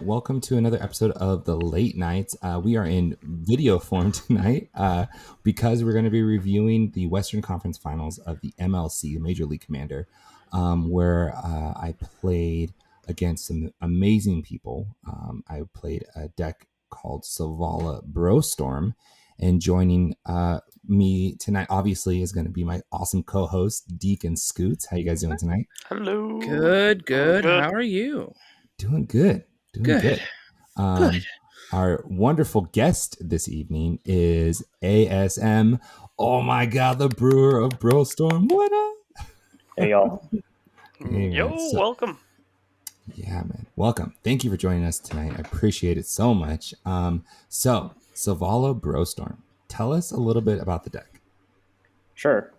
welcome to another episode of the Late Nights. We are in video form tonight because we're going to be reviewing the Western Conference Finals of the MLC, the Major League Commander, where I played against some amazing people. I played a deck called Selvala Brostorm, and joining me tonight, obviously, is going to be my awesome co-host, Deak and Scooooooots. How you guys doing tonight? Hello. Good. How are you? Doing good. Good. Our wonderful guest this evening is ASM. Oh my God, the brewer of Brostorm. What up? Hey, y'all. Hey, Yo, man. welcome. Yeah, man. Welcome. Thank you for joining us tonight. I appreciate it so much. So, Selvala Brostorm, tell us a little bit about the deck. Sure.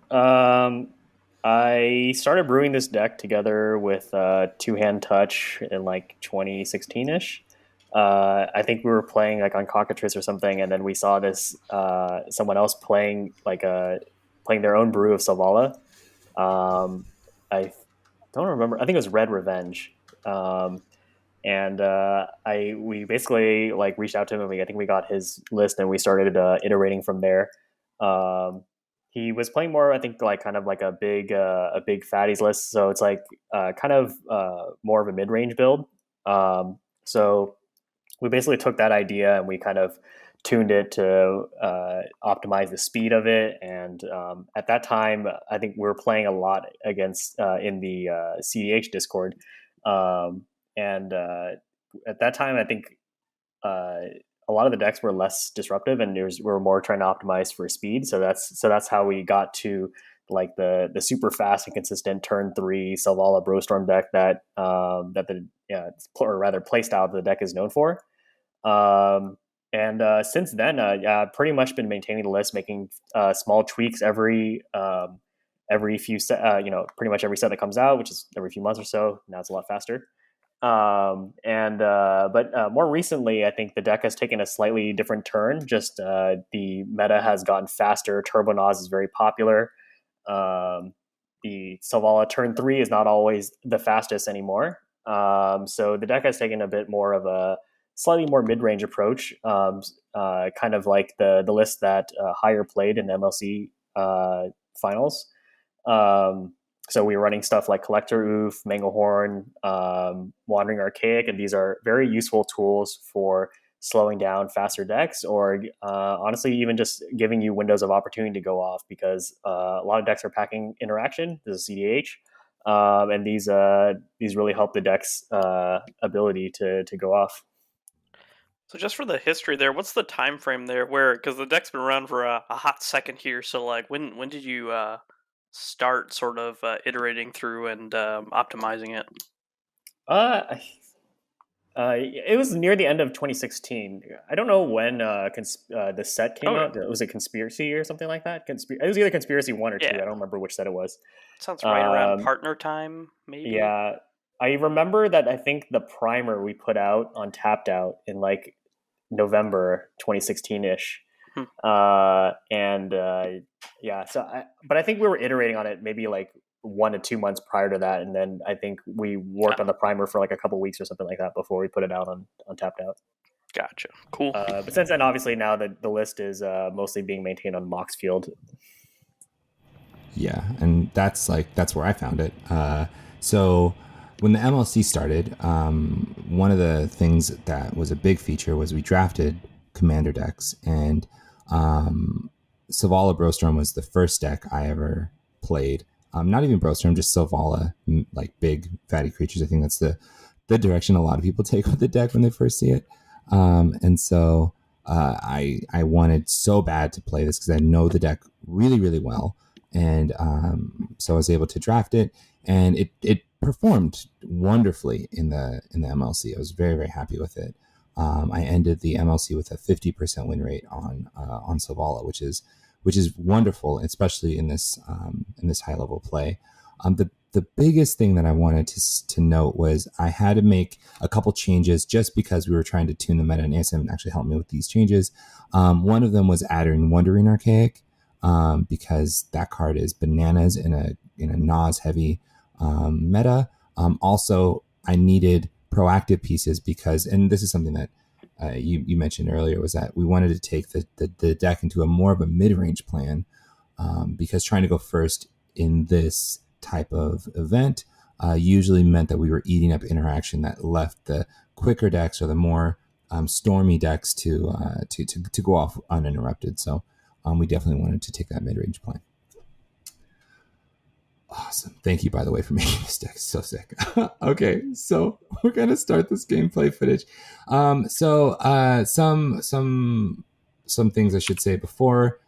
I started brewing this deck together with Two Hand Touch in like 2016-ish. I think we were playing like on Cockatrice or something, and then we saw this someone else playing playing their own brew of Selvala. I don't remember. I think it was Red Revenge. We basically like reached out to him, and I think we got his list, and we started iterating from there. He was playing more, I think, like kind of like a big fatties list, so it's like kind of more of a mid range build. So we basically took that idea and we kind of tuned it to optimize the speed of it. And at that time, I think we were playing a lot against in the cEDH Discord. At that time, I think a lot of the decks were less disruptive, and we were more trying to optimize for speed. So that's how we got to like the super fast and consistent turn 3 Selvala Brostorm deck that or rather play style the deck is known for. Since then, pretty much been maintaining the list, making small tweaks every few set, pretty much every set that comes out, which is every few months or so. Now it's a lot faster. But more recently, I think the deck has taken a slightly different turn. Just the meta has gotten faster. Turbo Nos is very popular. The Selvala turn 3 is not always the fastest anymore. So the deck has taken a bit more of a slightly more mid-range approach, kind of like the list that Higher played in the MLC finals. So we were running stuff like Collector Oof, Manglehorn, Wandering Archaic, and these are very useful tools for slowing down faster decks, or honestly, even just giving you windows of opportunity to go off, because a lot of decks are packing interaction. This is cEDH, and these really help the deck's ability to go off. So just for the history there, what's the time frame there? Where, because the deck's been around for a hot second here, so like when did you start sort of iterating through and optimizing it? It was near the end of 2016. I don't know when the set came out. Was it Conspiracy or something like that? It was either Conspiracy 1 or 2. I don't remember which set it was. Sounds right around partner time, maybe? Yeah. I remember that I think the primer we put out on Tapped Out in like November 2016-ish. But I think we were iterating on it maybe like 1 to 2 months prior to that, and then I think we worked on the primer for like a couple weeks or something like that before we put it out on Tapped Out. Gotcha. Cool. But since then, obviously now the list is mostly being maintained on Moxfield. Yeah, and that's where I found it. So when the MLC started, one of the things that was a big feature was we drafted commander decks, and Selvala Brostorm was the first deck I ever played. Not even Brostorm, just Selvala, like big fatty creatures. I think that's the direction a lot of people take with the deck when they first see it. And so I wanted so bad to play this because I know the deck really, really well. And so I was able to draft it, and it performed wonderfully in the MLC. I was very, very happy with it. I ended the MLC with a 50% win rate on Selvala, which is wonderful, especially in this high level play. The biggest thing that I wanted to note was I had to make a couple changes just because we were trying to tune the meta, and ASM actually helped me with these changes. One of them was adding Wandering Archaic, because that card is bananas in a Nas heavy meta. Also, I needed proactive pieces because, and this is something that you mentioned earlier, was that we wanted to take the deck into a more of a mid-range plan, because trying to go first in this type of event usually meant that we were eating up interaction that left the quicker decks or the more stormy decks to go off uninterrupted. So we definitely wanted to take that mid-range plan. Awesome. Thank you, by the way, for making this deck so sick. Okay, so we're going to start this gameplay footage. Some things I should say before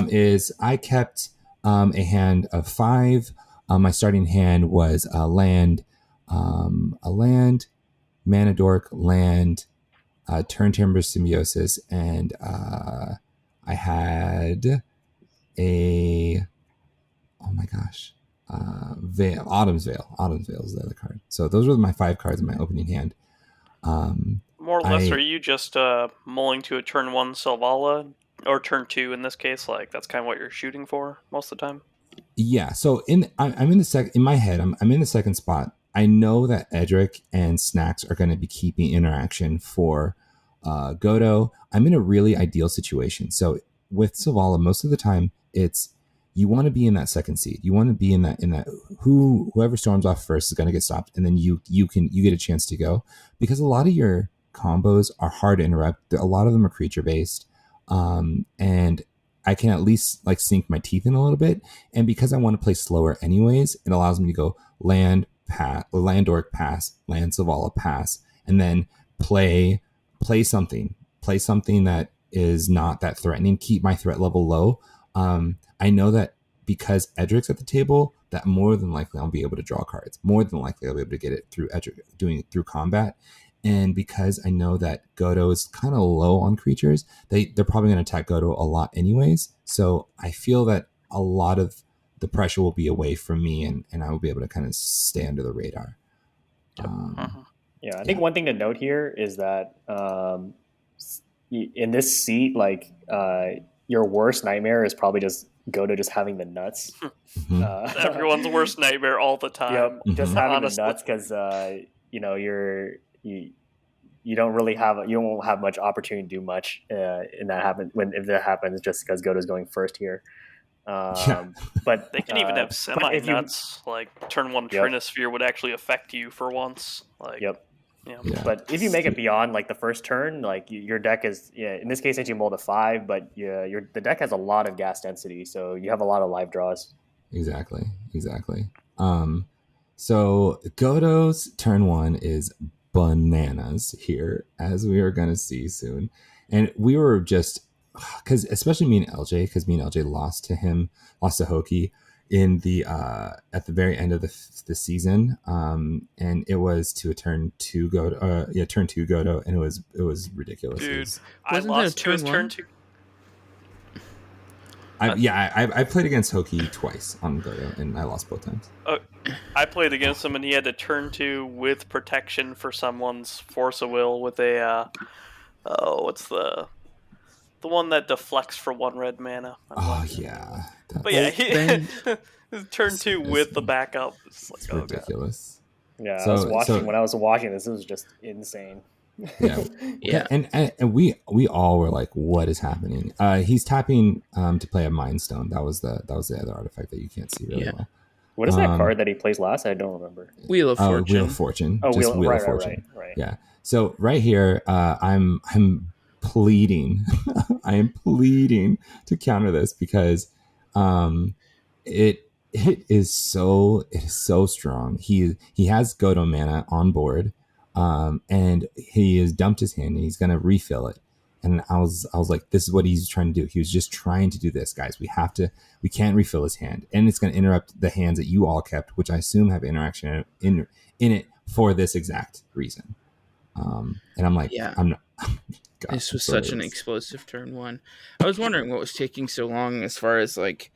is I kept a hand of 5. My starting hand was a land, Mana Dork, land, Turn Timber Symbiosis, and I had a, oh my gosh, Veil, Autumn's Veil. Autumn's Veil is the other card. So those were my 5 cards in my opening hand. More or less, are you just mulling to a turn 1 Selvala, or turn 2 in this case? Like, that's kind of what you're shooting for most of the time? Yeah, so I'm in the second, in my head, I'm in the second spot. I know that Edric and Snacks are going to be keeping interaction for Godo. I'm in a really ideal situation. So with Selvala, most of the time, it's you want to be in that second seed. You want to be in that whoever storms off first is going to get stopped, and then you get a chance to go, because a lot of your combos are hard to interrupt. A lot of them are creature based, and I can at least like sink my teeth in a little bit. And because I want to play slower anyways, it allows me to go land Orc pass, land Selvala pass, and then play something that is not that threatening, keep my threat level low. I know that because Edric's at the table, that more than likely I'll be able to draw cards. More than likely I'll be able to get it through Edric, doing it through combat. And because I know that Godo is kind of low on creatures, they're probably going to attack Godo a lot anyways. So I feel that a lot of the pressure will be away from me, and I will be able to kind of stay under the radar. Yeah, I think one thing to note here is that in this seat, like your worst nightmare is probably just Godo just having the nuts. Everyone's worst nightmare all the time. Yep, just having the nuts, because you don't really have, you won't have much opportunity to do much if that happens, just because Godo's going first here. But they can even have semi nuts, like turn 1 Trinisphere would actually affect you for once. Like, yeah. But if you make it beyond like the first turn, like your deck is, in this case, you mull to 5, but the deck has a lot of gas density, so you have a lot of live draws. Exactly. So Godo's turn 1 is bananas here, as we are going to see soon. And we were just, because especially me and LJ lost to Hoki in the at the very end of the season, and it was to a turn 2 Godo, and it was ridiculous. Dude, I lost to his turn 2. I played against Hoki twice on Godo, and I lost both times. I played against him, and he had to turn 2 with protection for someone's Force of Will with a what's the one that deflects for 1 red mana. Yeah. But yeah, he turn 2 with the backup. It's ridiculous. God. Yeah, when I was watching this, it was just insane. Yeah. And we all were like, what is happening? He's tapping to play a Mind Stone. That was the other artifact that you can't see really well. What is that card that he plays last? I don't remember. Wheel of Fortune. Wheel of Fortune. Oh, Just Wheel of Fortune. Right. Yeah. So right here, I'm pleading. I am pleading to counter this, because it is so strong. He has Godo mana on board, and he has dumped his hand, and he's gonna refill it. And I was like, this is what he's trying to do. He was just trying to do this, guys. We can't refill his hand, and it's gonna interrupt the hands that you all kept, which I assume have interaction in it for this exact reason. And I'm like, I'm not. God, this was such an explosive turn 1. I was wondering what was taking so long as far as like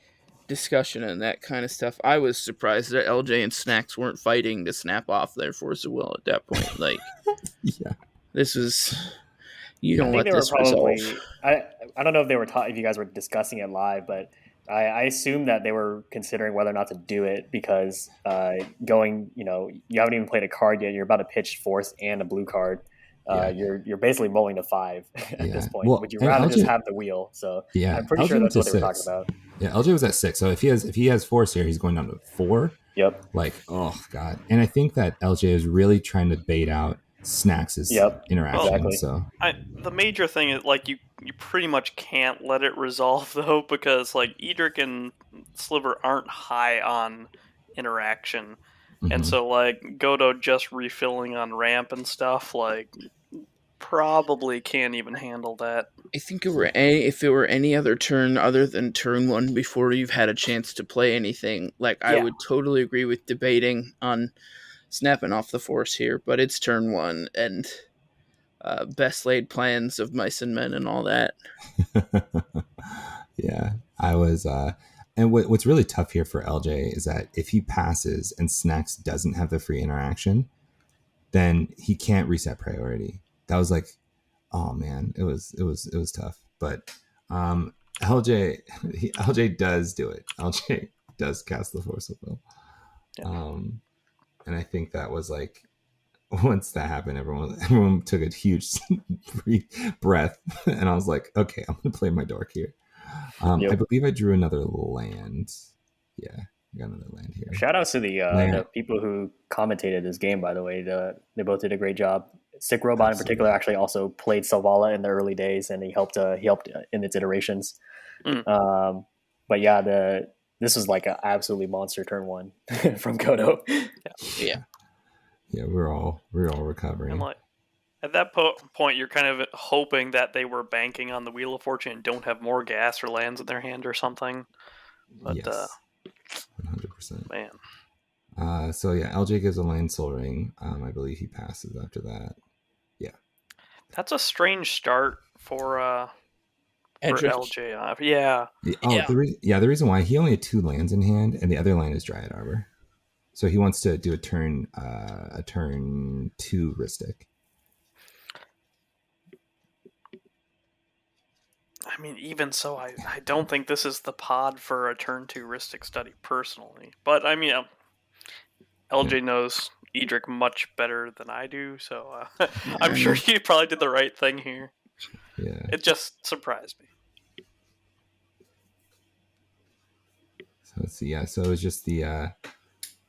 discussion and that kind of stuff. I was surprised that LJ and Snacks weren't fighting to snap off their Force of Will at that point. Like, this was, you don't let this resolve. I don't know if they were if you guys were discussing it live, but I assume that they were considering whether or not to do it because going, you haven't even played a card yet. You're about to pitch force and a blue card. You're basically rolling to 5 at this point. Well, Would you and rather just LJ have the wheel? So yeah, I'm pretty LJ sure went that's to what they were talking 6. about. Yeah, LJ was at 6. So if he has force here, he's going down to 4. Yep. Like, oh god. And I think that LJ is really trying to bait out Snacks's Yep. interaction. Exactly. So the major thing is like you pretty much can't let it resolve though, because like Edric and Sliver aren't high on interaction, and so like Godo just refilling on ramp and stuff like probably can't even handle that. I think if it were any other turn other than turn 1 before you've had a chance to play anything, like I would totally agree with debating on snapping off the force here, but it's turn 1 and best laid plans of mice and men and all that. yeah, I was and what's really tough here for LJ is that if he passes and Snacks doesn't have the free interaction, then he can't reset priority. That was like, oh man, it was tough. But LJ does do it. LJ does cast the force of will. And I think that was like, once that happened, everyone took a huge breath, and I was like, okay, I'm gonna play my dork here. I believe I drew another land. Yeah, I got another land here. Shout outs to the people who commentated this game, by the way. They both did a great job. Sick Robot in particular actually also played Selvala in the early days, and he helped in its iterations. But yeah, this was like an absolutely monster turn 1 from Godo. Yeah, we're all recovering. And like at that point, you're kind of hoping that they were banking on the Wheel of Fortune and don't have more gas or lands in their hand or something. But yes, 100%. Man. So yeah, LJ gives a land Soul Ring. I believe he passes after that. Yeah, that's a strange start for LJ. Yeah. The reason why he only had 2 lands in hand, and the other land is Dryad Arbor. So he wants to do a turn 2 Ristic. I mean, even so, I don't think this is the pod for a turn 2 Ristic study personally. But I mean, LJ knows Edric much better than I do, so I'm sure he probably did the right thing here. Yeah, it just surprised me. So let's see. Yeah, so it was just the.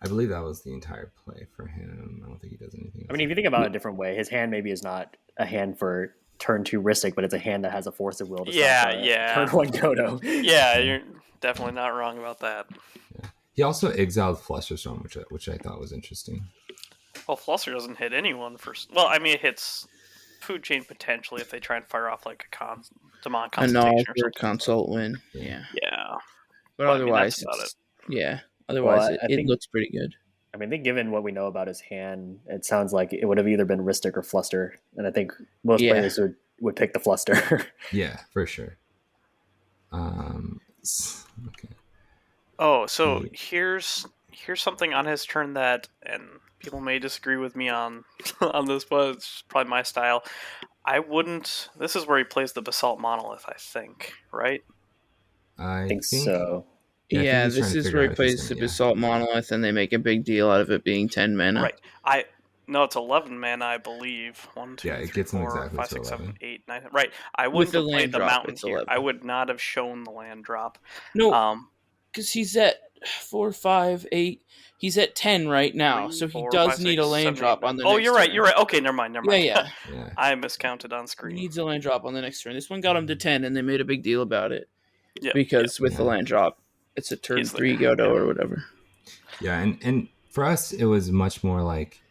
I believe that was the entire play for him. I don't think he does anything else. I mean, if you think about it a different way, his hand maybe is not a hand for turn 2 Ristic, but it's a hand that has a force of will to stop turn 1 Godo. Yeah, you're definitely not wrong about that. Yeah. He also exiled Flusterstorm, which I thought was interesting. Well, Fluster doesn't hit anyone first. Well, I mean, it hits Food Chain potentially if they try and fire off like a Demon Consultation or something. Consult win. Yeah. But otherwise, otherwise it looks pretty good. I mean, I think given what we know about his hand, it sounds like it would have either been Ristic or Fluster, and I think most players would pick the Fluster. Yeah, for sure. Okay. Oh, so here's something on his turn that, and people may disagree with me on this, but it's probably my style. I wouldn't. This is where he plays the Basalt Monolith, I think, right? I think so. Yeah, this is where he plays the Basalt Monolith, and they make a big deal out of it being 10 mana. Right. No, it's 11 mana, I believe. 1, 2, it 3, gets 4, 5, 6, 7, 8, 9. Right. I wouldn't have played the mountain here. 11. I would not have shown the land drop. No, because he's at 4, 5, 8. He's at 10 right now, 3, so he 4, does 5, need 6, a land 7, drop 8, on the next next you're right. turn. You're right. Okay, never mind. Yeah. I miscounted on screen. He needs a land drop on the next turn. This one got him to 10, and they made a big deal about it. Yeah. Because with the land drop, it's a turn 3 Godo or whatever. Yeah, and for us, it was much more like,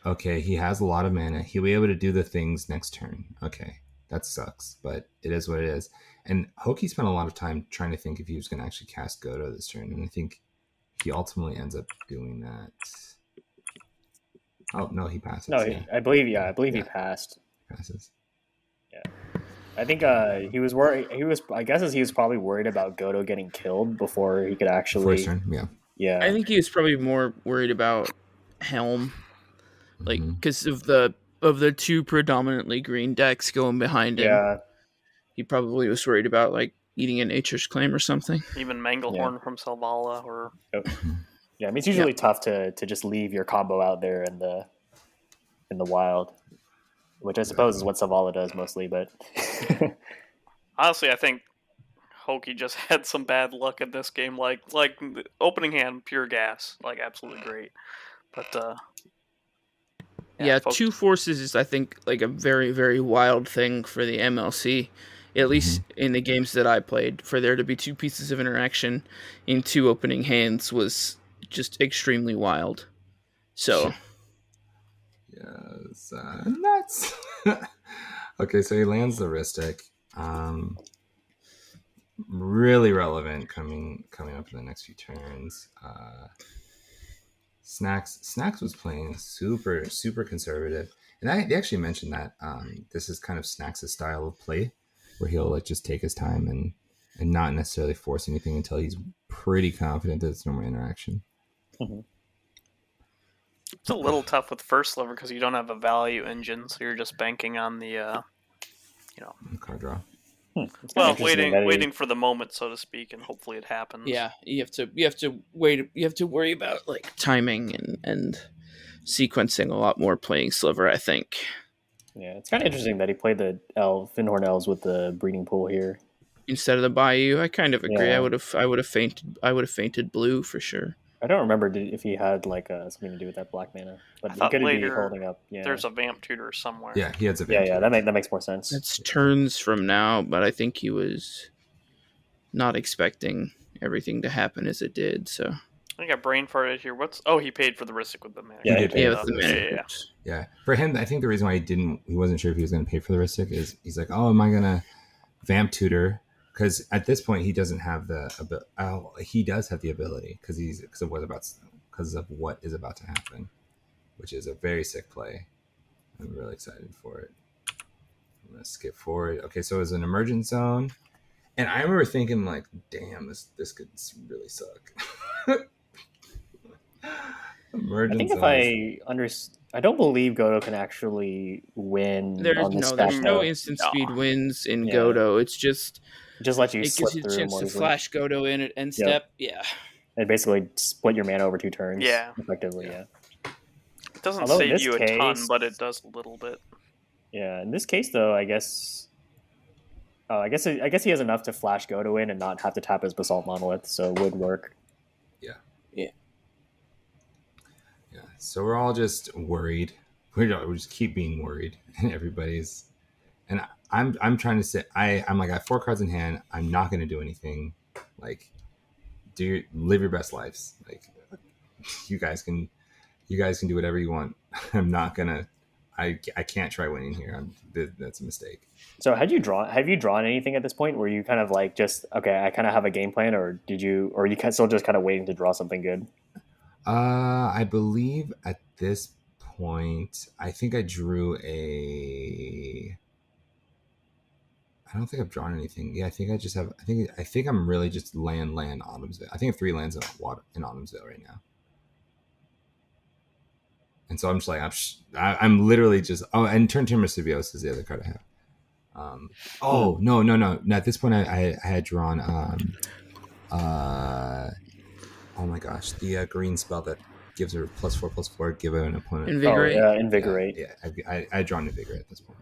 okay, he has a lot of mana. He'll be able to do the things next turn. Okay, that sucks, but it is what it is. And Hoki spent a lot of time trying to think if he was going to actually cast Godo this turn, and I think he ultimately ends up doing that. Oh no, he passes. No, I believe he passed. Passes. Yeah, I think he was worried. I guess he was probably worried about Godo getting killed before he could actually. First turn, yeah. I think he was probably more worried about Helm, like because of the 2 predominantly green decks going behind him. Yeah, he probably was worried about like eating a nature's claim or something. Even Manglehorn from Selvala, or yeah, I mean it's usually tough to just leave your combo out there in the wild, which I suppose is what Selvala does mostly. But honestly, I think Hoki just had some bad luck at this game. Like opening hand, pure gas, like absolutely great. But yeah, two forces is, I think, like a very, very wild thing for the MLC. At least in the games that I played, for there to be two pieces of interaction in two opening hands was just extremely wild. So, yes, nuts. Okay, so he lands the Ristic. Really relevant coming up in the next few turns. Snacks was playing super conservative, and they actually mentioned that this is kind of Snacks' style of play, where he'll like just take his time and not necessarily force anything until he's pretty confident that it's normal interaction. It's a little tough with first sliver because you don't have a value engine, so you're just banking on the card draw. Well, waiting for the moment, so to speak, and hopefully it happens. Yeah, you have to wait. You have to worry about like timing and sequencing a lot more playing sliver, I think. Yeah, it's kind of interesting that he played the Finhorn Elves with the breeding pool here instead of the Bayou. I kind of agree. Yeah. I would have fainted blue for sure. I don't remember if he had like something to do with that black mana, but he could be holding up. Yeah, there's a Vamp Tutor somewhere. Yeah, he has a Vamp Tutor. That makes more sense. It's turns from now, but I think he was not expecting everything to happen as it did. So I got brain farted here. He paid for the Ristic with the mana. Yeah, with the mana. Yeah, for him, I think the reason why he wasn't sure if he was going to pay for the Ristic is he's like, oh, am I going to Vamp Tutor? Because at this point he doesn't have he does have the ability because of what is about to happen, which is a very sick play. I'm really excited for it. I'm gonna skip forward. Okay, so it's an emergent zone, and I remember thinking like, damn, this could really suck. I think I don't believe Godo can actually win. There's no instant speed wins in Godo. It's just let you. It gives you a chance to flash Godo in at end step. Yeah. And basically split your mana over 2 turns. Yeah. Effectively. Yeah. It doesn't save you a ton, but it does a little bit. Yeah. In this case, though, I guess he has enough to flash Godo in and not have to tap his Basalt Monolith, so it would work. Yeah. Yeah. Yeah. So we're all just worried. We just keep being worried, and everybody's. And I'm trying to say I'm like I have 4 cards in hand. I'm not going to do anything. Like, live your best lives. Like, you guys can do whatever you want. I'm not gonna. I can't try winning here. That's a mistake. So have you drawn anything at this point? Where you kind of like just okay, I kind of have a game plan, or you still just kind of waiting to draw something good? I believe at this point, I think I drew a. I don't think I've drawn anything. Yeah, I think I just have. I think I'm really just land Autumn's Veil. I think I have 3 lands in Autumn's Veil right now. And so I'm just like I'm literally just and Turn Timber Symbiosis is the other card I have. No. At this point I had drawn oh my gosh, the green spell that gives her +4/+4, give an opponent Invigorate. Oh, yeah, Invigorate. Yeah, I had drawn Invigorate at this point.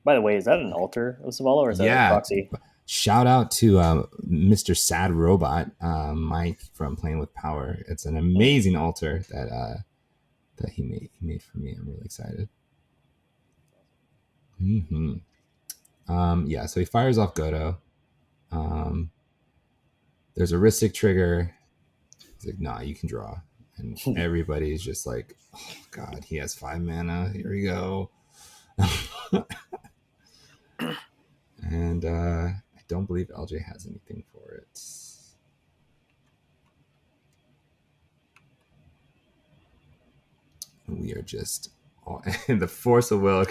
By the way, is that an altar of Selvala or is that a proxy? Shout out to Mr. Sad Robot, Mike from Playing with Power. It's an amazing altar that he made for me. I'm really excited. Yeah, so he fires off Godo. There's a Ristic trigger. He's like, nah, you can draw. And everybody's just like, oh god, he has 5 mana. Here we go. And I don't believe LJ has anything for it. We are just and the Force of Will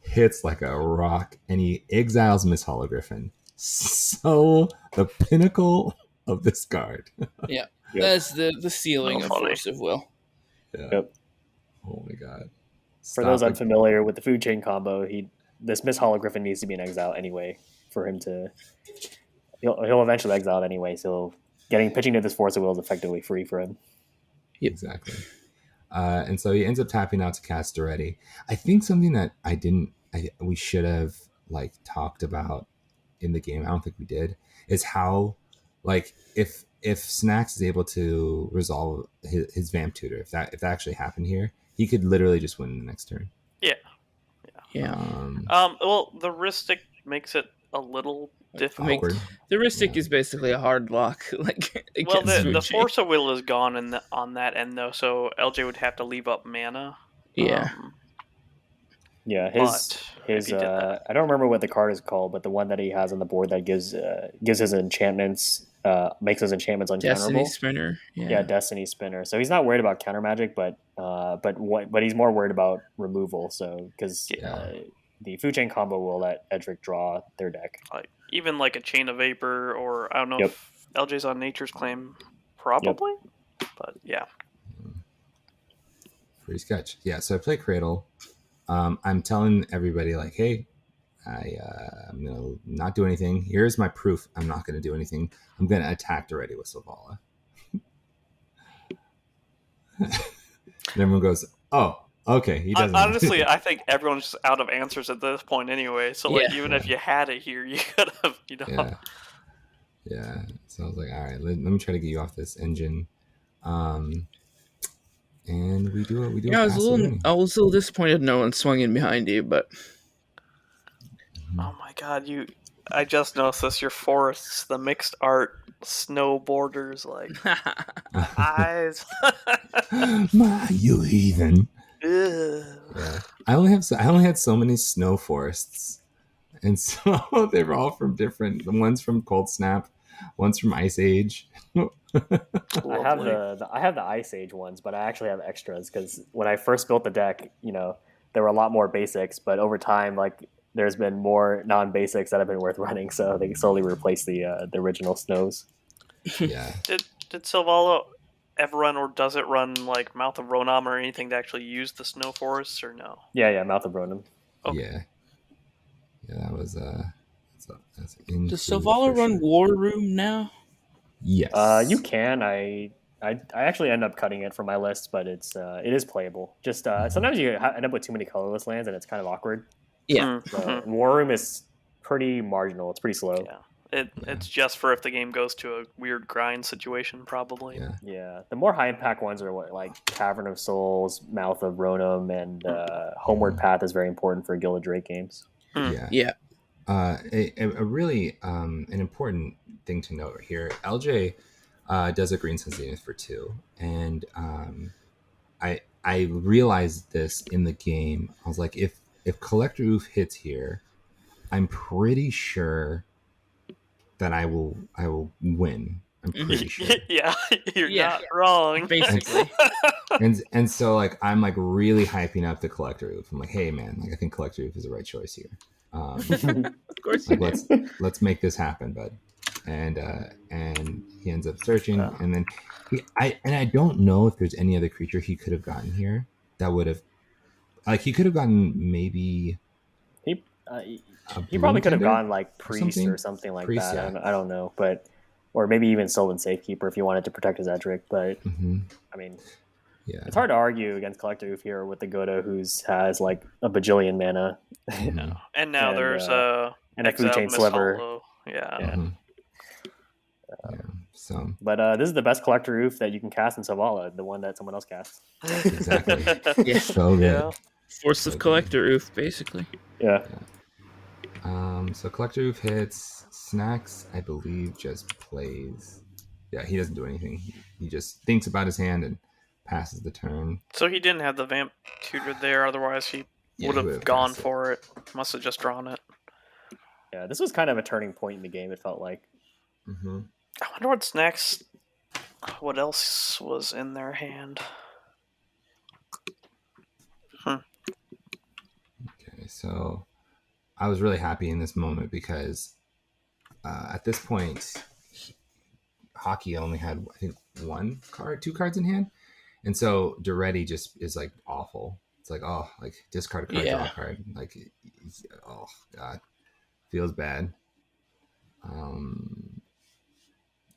hits like a rock, and he exiles Miss Hologriffin. So the pinnacle of this card. Yeah, that's the ceiling of Force of Will. Yeah. Yep. Oh my god. For those unfamiliar with the food chain combo, he this Miss Hologriffin needs to be in exile anyway for him to. He'll eventually exile it anyway, so pitching to this Force of Will is effectively free for him. Yep. Exactly. And so he ends up tapping out to cast Duretti. I think something that we should have like talked about in the game, I don't think we did, is how like if Snacks is able to resolve his Vamp Tutor, if that actually happened here, he could literally just win the next turn. Yeah. Well, the Ristic makes it a little difficult. Awkward. The Ristic Yeah. is basically a hard lock. Like, Well, against the Fuji. Force of Will is gone on that end though, so LJ would have to leave up mana. Yeah. Yeah, But his if he did that- I don't remember what the card is called, but the one that he has on the board that gives his enchantments, makes his enchantments uncounterable. Destiny Spinner. Yeah, Destiny Spinner. So he's not worried about counter magic, but he's more worried about removal. So because the Fu Chain combo will let Edric draw their deck. like even like a Chain of Vapor, or I don't know Yep. if LJ's on Nature's Claim, probably. But yeah, Free sketch. Yeah, so I play Cradle. I'm telling everybody like, hey, I'm gonna not do anything. Here's my proof. I'm not gonna do anything. I'm gonna attack already with Selvala. And everyone goes, oh, okay. He doesn't. honestly, I think everyone's just out of answers at this point anyway. So like, even if you had it here, you could have, Yeah. So I was like, all right, let me try to get you off this engine. And we do it. Yeah, I was a little disappointed no one swung in behind you, but Oh my god, I just noticed this. Your forests, the mixed art, snow borders, like eyes. You heathen. Ugh. Yeah. I only had so many snow forests, and so they were all from different. The one's from Cold Snap, one's from Ice Age. I have the Ice Age ones, but I actually have extras because when I first built the deck, there were a lot more basics, but over time, like there's been more non-basics that have been worth running, so they slowly replaced the original snows. Yeah. Did Selvala ever run, or does it run like Mouth of Ronom or anything to actually use the snow forests, or no? Yeah, Mouth of Ronom. Okay. Yeah, that was that's does Selvala run War Room now? Yes. You can. I actually end up cutting it from my list, but it is playable. Just sometimes you end up with too many colorless lands, and it's kind of awkward. Yeah. So, War Room is pretty marginal. It's pretty slow. Yeah. It's just for if the game goes to a weird grind situation, probably. Yeah. The more high impact ones are like Cavern of Souls, Mouth of Ronom, and Homeward Path is very important for Gilded Drake games. Yeah. A really an important thing to note here. LJ does a green sensitive for 2, and I realized this in the game. I was like, if Collector Oof hits here, I'm pretty sure that I will win. I'm pretty sure. Yeah, you're not wrong. Basically. and so like I'm like really hyping up the Collector Oof. I'm like, hey man, like I think Collector Oof is the right choice here. Of course, like, let's make this happen, bud. And he ends up searching, and then I don't know if there's any other creature he could have gotten here that would have, like he could have gotten maybe he probably could have gone like Priest or something like Priest, that. yeah. I don't know, but or maybe even Sylvan Safekeeper if you wanted to protect his Edric. But I mean, it's hard to argue against Collector Oof here with the Goda has like a bajillion mana. And now there's a Fu Chain Sliver. So, but this is the best Collector Oof that you can cast in Selvala, the one that someone else casts. Exactly. Yeah. So good. Yeah. Force of Collector Oof, basically. Yeah. So Collector Oof hits. Snacks, I believe, just plays. Yeah, he doesn't do anything. He just thinks about his hand and passes the turn. So he didn't have the Vamp Tutor there, otherwise he would have gone for it. Must have just drawn it. Yeah, this was kind of a turning point in the game, it felt like. I wonder what's next. What else was in their hand? Okay, so I was really happy in this moment because at this point, Hockey only had, I think, 2 cards in hand. And so Duretti just is like awful. it's like, oh, like discard a card, draw a card. Like, oh god, feels bad.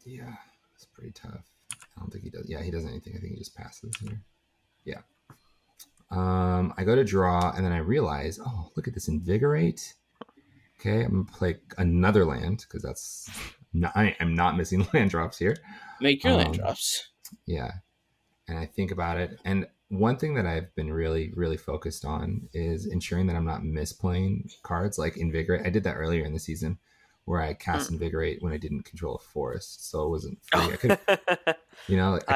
Yeah, it's pretty tough. I don't think he does. Yeah, he does anything. I think he just passes here. Yeah. I go to draw, and then I realize, oh, look at this invigorate. Okay, I'm gonna play another land because that's not, I'm not missing land drops here. Make your land drops. Yeah, and I think about it, and one thing that I've been really, really focused on is ensuring that I'm not misplaying cards like invigorate. I did that earlier in the season, where I cast invigorate when I didn't control a forest, so it wasn't free. I could, I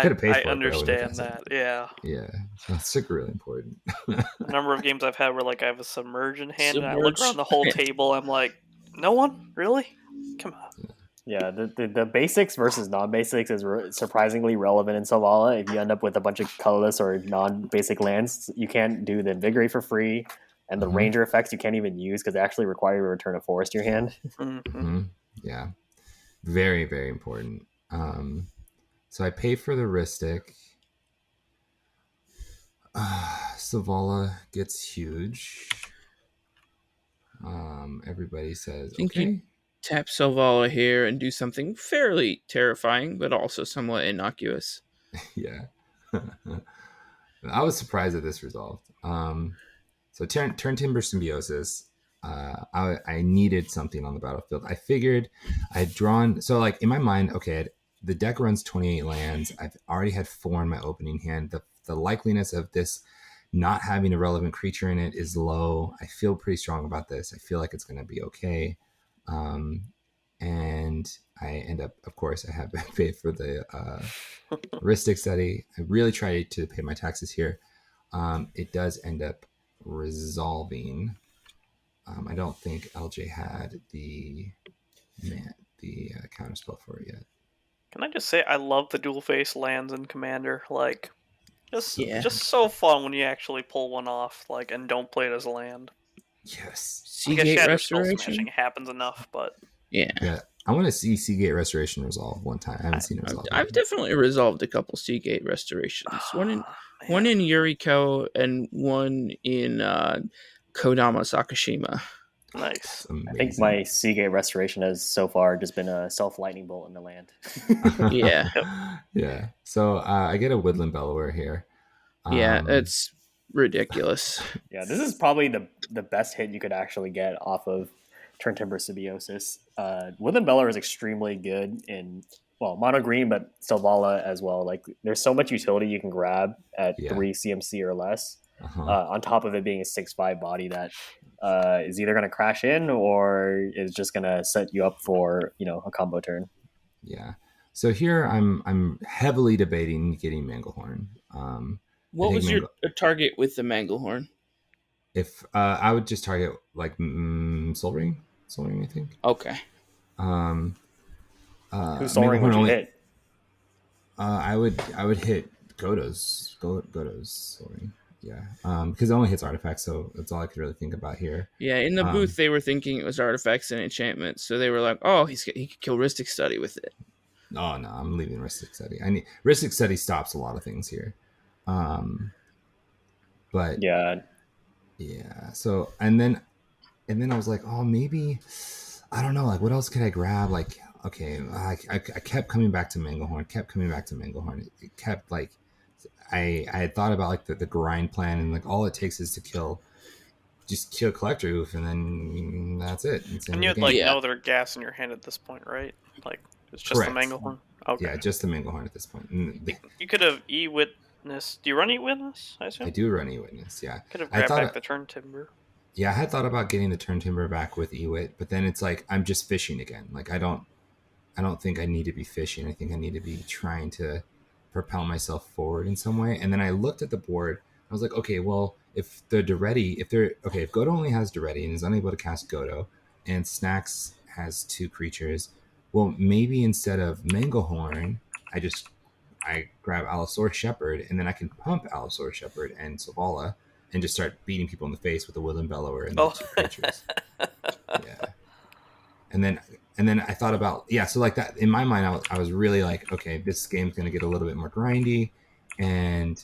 could have paid for it. I understand that. Yeah. Yeah, that's like really important. A number of games I've had where like I have a submerge in hand, and I look around the whole table. I'm like, no one really? Come on. Yeah, the basics versus non-basics is surprisingly relevant in Selvala. If you end up with a bunch of colorless or non-basic lands, you can't do the invigorate for free. And the ranger effects you can't even use because they actually require you to return a forest to your hand. Yeah, very, very important. So I pay for the Ristic. Selvala gets huge. Everybody says, okay. Tap Selvala here and do something fairly terrifying, but also somewhat innocuous. Yeah. I was surprised that this resolved. So Turn Timber Symbiosis, I needed something on the battlefield. I figured I'd drawn, so like in my mind, okay, the deck runs 28 lands. I've already had 4 in my opening hand. The likeliness of this not having a relevant creature in it is low. I feel pretty strong about this. I feel like it's going to be okay. And I end up, of course, I have paid for the heuristic study. I really tried to pay my taxes here. It does end up resolving. I don't think LJ had the counterspell for it yet. Can I just say I love the dual face lands in Commander? Like, just so fun when you actually pull one off, like, and don't play it as a land. Yes. Seagate Restoration happens enough, but yeah. I want to see Seagate Restoration resolve one time. I haven't seen it resolve. I've definitely resolved a couple Seagate Restorations. One in Yuriko and one in Kodama Sakashima. Nice. I think my Seagate Restoration has so far just been a self-lightning bolt in the land. Yeah. Yeah. So I get a Woodland Bellower here. Yeah, it's ridiculous. Yeah, this is probably the best hit you could actually get off of Turn Timber Symbiosis. Woodland Bellower is extremely good in, mono green, but Selvala as well. Like, there's so much utility you can grab at 3 CMC or less. On top of it being a 6/5 body that is either going to crash in or is just going to set you up for a combo turn. Yeah. So here I'm heavily debating getting Manglehorn. What was your target with the Manglehorn? If I would just target like Soul Ring, I think. Okay. Whose Soul Ring would you hit? I would hit Godo's Soul Ring. Yeah, because it only hits artifacts, so that's all I could really think about here. Yeah, in the booth they were thinking it was artifacts and enchantments, so they were like, "Oh, he could kill Ristic Study with it." Oh no, I'm leaving Ristic Study. Ristic Study stops a lot of things here. But yeah. So and then I was like, oh, maybe I don't know. Like, what else could I grab? Like, okay, I kept coming back to Manglehorn. It kept like. I had thought about like the grind plan, and like all it takes is to kill Collector Oof, and then that's it. And you had like no other gas in your hand at this point, right? Like, it's just Correct. the Manglehorn. Okay. Yeah, just the Manglehorn at this point. You could have E-Witness. Do you run E-Witness? I assume. I do run E-Witness. Yeah. Could have grabbed back the Turn Timber. Yeah, I had thought about getting the Turn Timber back with E-Wit, but then it's like I'm just fishing again. Like I don't think I need to be fishing. I think I need to be trying to propel myself forward in some way. And then I looked at the board. I was like, okay, well, if Godo only has Duretti and is unable to cast Godo, and Snacks has 2 creatures, well, maybe instead of Manglehorn, I grab Allosaurus Shepherd, and then I can pump Allosaurus Shepherd and Selvala and just start beating people in the face with the Woodland Bellower and the 2 creatures. Yeah. And then I thought about, so like that in my mind, I was really like, okay, this game's going to get a little bit more grindy. And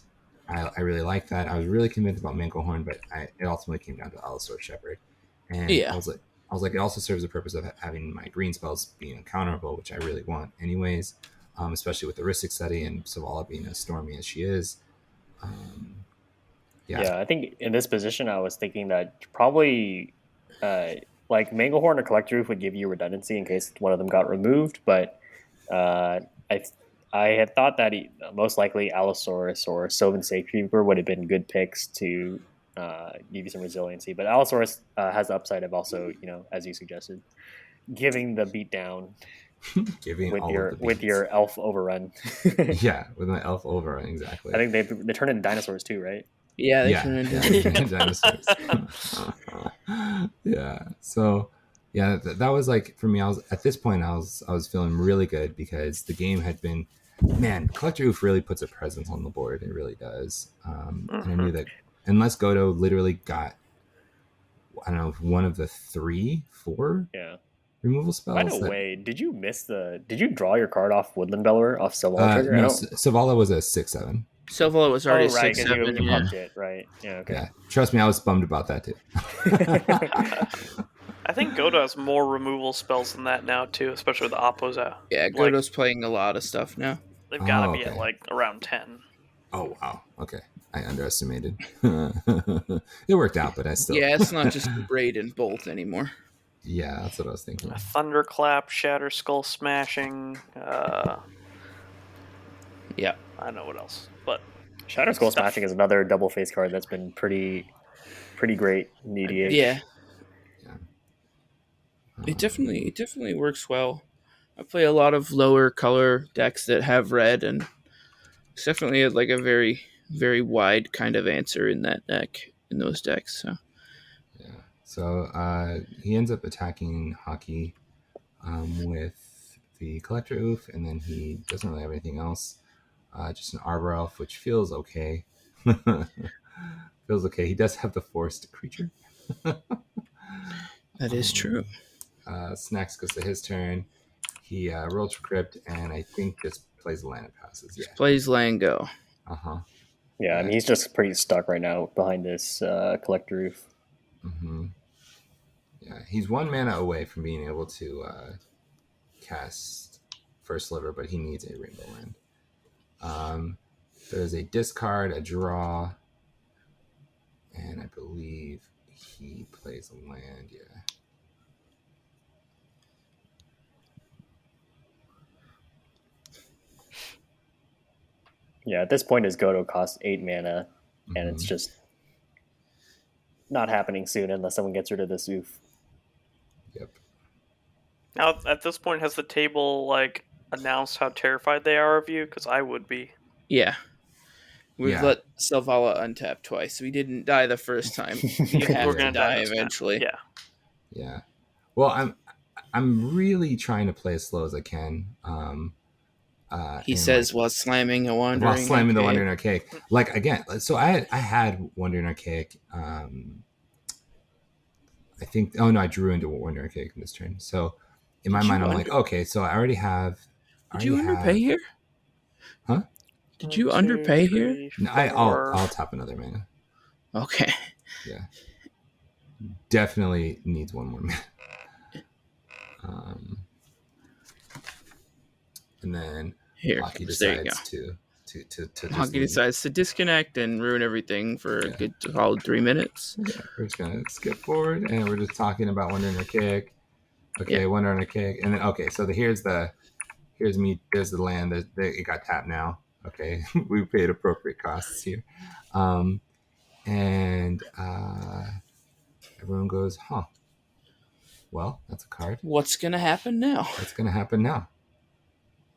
I really like that. I was really convinced about Manglehorn, but it ultimately came down to Allosaur Shepherd, and Yeah. I was like, it also serves the purpose of having my green spells being uncounterable, which I really want, anyways. Especially with the Ristic study and Selvala being as stormy as she is. Yeah, I think in this position, I was thinking that probably like Manglehorn or Collector Roof would give you redundancy in case one of them got removed, but I I had thought that most likely Allosaurus or Sylvan Safekeeper would have been good picks to give you some resiliency. But Allosaurus has the upside of also, as you suggested, giving the beat down Giving with all of the your elf overrun. Yeah, with my elf overrun, exactly. I think they turn into dinosaurs too, right? Yeah, they Yeah, turn into dinosaurs. Yeah, so yeah, that was like for me. I was at this point, I was feeling really good because the game had been, man, Collector Roof really puts a presence on the board. It really does. And I knew that unless Godo literally got, I don't know, one of the 4 Yeah. removal By spells. the way, did you draw your card off Woodland Bellower off Selvala Trigger? No, Selvala was a 6/7. Selvala was already Oh, right, because 6/7. you Yeah. pumped it, right? Yeah, okay. Yeah, trust me, I was bummed about that too. I think Godo has more removal spells than that now too, especially with the Oppos out. Yeah, Godo's playing a lot of stuff now. They've got to be okay. at like around 10. Oh wow, okay, I underestimated. It worked out, but I still. Yeah, it's not just Braid and Bolt anymore. Yeah, that's what I was thinking. Thunderclap, Shatter Skull Smashing. Yeah. I don't know what else, but Shatter Skull Smashing is another double face card that's been pretty great in EDH. Yeah. It definitely works well. I play a lot of lower color decks that have red, and it's definitely like a very, very wide kind of answer in that deck, in those decks. So Yeah. So he ends up attacking Hockey with the Collector Oof, and then he doesn't really have anything else. Just an Arbor Elf, which feels okay. Feels okay. He does have the Forest Creature. that is true. Snacks goes to his turn. He rolls for Crypt, and I think just plays the land and passes. Yeah. Plays Lango. Yeah, I mean, he's just pretty stuck right now behind this Collector Roof. Mm-hmm. Yeah, he's 1 mana away from being able to cast First Sliver, but he needs a Rainbow Land. There's a discard, a draw, and I believe he plays a land. Yeah. Yeah, at this point, his Godo costs 8 mana, and it's just not happening soon unless someone gets rid of this Oof. Yep. Now, at this point, has the table like announced how terrified they are of you? Because I would be. Yeah. We've let Selvala untap twice. We didn't die the first time. You have to die eventually. Yeah. Yeah. Well, I'm really trying to play as slow as I can. He says while slamming a Wandering the Wandering Archaic. Like again, so I had Wandering Archaic. I think. Oh no, I drew into Wandering Archaic in this turn. So in my mind, I'm like, okay, so I already have. Did you underpay here? Huh? Did you underpay here? No, I'll tap another mana. Okay. Yeah. Definitely needs 1 more mana. And then Hockey decides to Hockey decides to disconnect and ruin everything for a good solid 3 minutes. Yeah, we're just gonna skip forward and we're just talking about Wandering Archaic. Okay, Wandering Archaic, and then so here's the land. It got tapped now. Okay, we paid appropriate costs here, and everyone goes, huh? Well, that's a card. What's gonna happen now?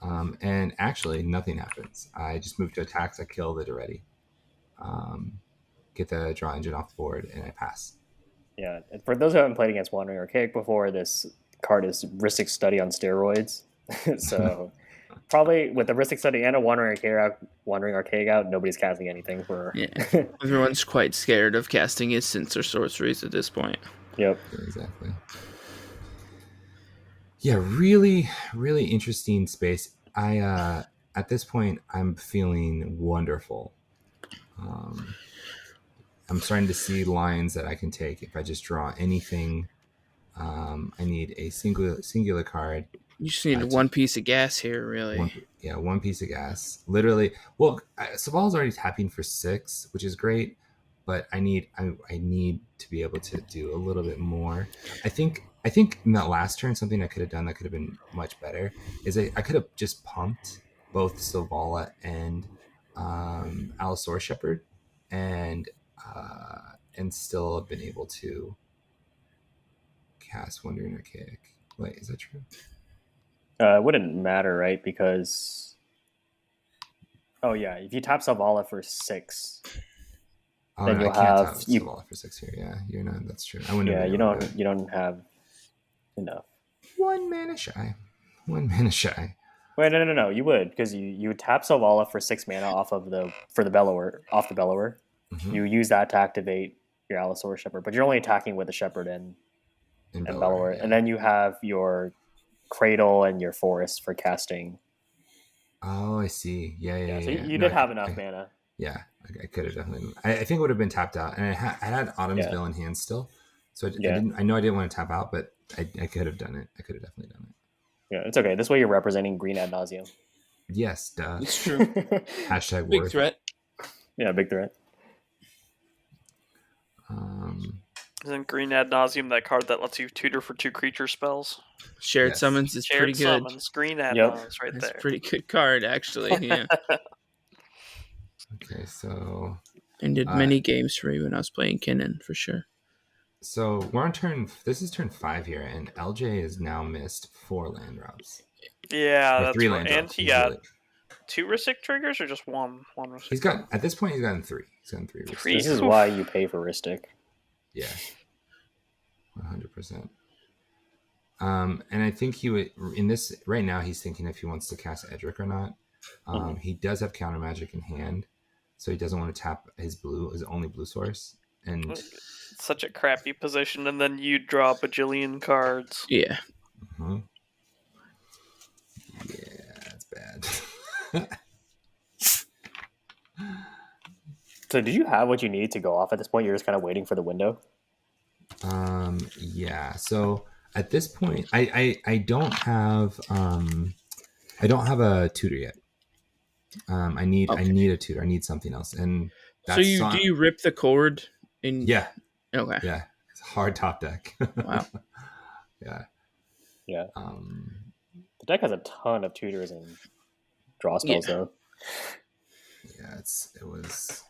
And actually, nothing happens. I just move to attacks. I killed it already. Get the draw engine off the board, and I pass. Yeah, and for those who haven't played against Wandering Archaic before, this card is Ristic Study on steroids. So probably with the Ristic Study and a Wandering Archaic out, nobody's casting anything for. Yeah, everyone's quite scared of casting instants or sorceries at this point. Yep. Yeah, exactly. Yeah, really, really interesting space. At this point, I'm feeling wonderful. I'm starting to see lines that I can take if I just draw anything. I need a singular card. You just need one piece of gas here, really. One piece of gas. Literally. Well, Selvalla's already tapping for 6, which is great, but I need to be able to do a little bit more. I think in that last turn, something I could have done that could have been much better is I could have just pumped both Selvala and Allosaur Shepherd, and still have been able to cast Wandering Archaic. Wait, is that true? It wouldn't matter, right? Because if you tap Selvala for 6, then no, you'll I can't have tap Selvala for 6 here. Yeah, you're not. That's true. I wouldn't. Yeah, you don't have enough. One mana shy. Wait, no. You would, because you would tap Selvala for 6 mana off the Bellower. Mm-hmm. You use that to activate your Allosaur Shepherd, but you're only attacking with the Shepherd and Bellower, yeah. And then you have your Cradle and your Forest for casting. Oh, I see. Yeah. So you did have enough mana. Yeah, I could have definitely. I think it would have been tapped out, and I had Autumn's Veil in hand still, so I know I didn't want to tap out, but I could have done it. I could have definitely done it. Yeah, it's okay. This way you're representing green ad nauseum. Yes, duh. It's true. Hashtag big worth. threat. Yeah, big threat. Isn't green ad nauseum that card that lets you tutor for 2 creature spells? Shared summons is pretty good. Summons, green ad nauseum right there. That's a pretty good card, actually. Yeah. Okay, so. And did many games for me when I was playing Kinnan, for sure. So we're on turn. This is turn 5 here, and LJ has now missed 4 land drops. Yeah, that's 3 right. land drops. And he got 2 Ristic triggers, or just one Ristic? He's got at this point. He's gotten 3. He's gotten 3 Ristic. This is why you pay for Ristic. Yeah, 100%. And I think he would in this right now. He's thinking if he wants to cast Edric or not. He does have counter magic in hand, so he doesn't want to tap his only blue source. And such a crappy position, and then you draw a bajillion cards. Yeah. Mm-hmm. Yeah, that's bad. So did you have what you need to go off at this point? You're just kind of waiting for the window? Yeah. So at this point, I don't have a tutor yet. I need a tutor. I need something else. And that's do you rip the cord in? Yeah. Okay. Yeah. It's a hard top deck. Wow. Yeah. Yeah. The deck has a ton of tutors and draw spells though. Yeah, it was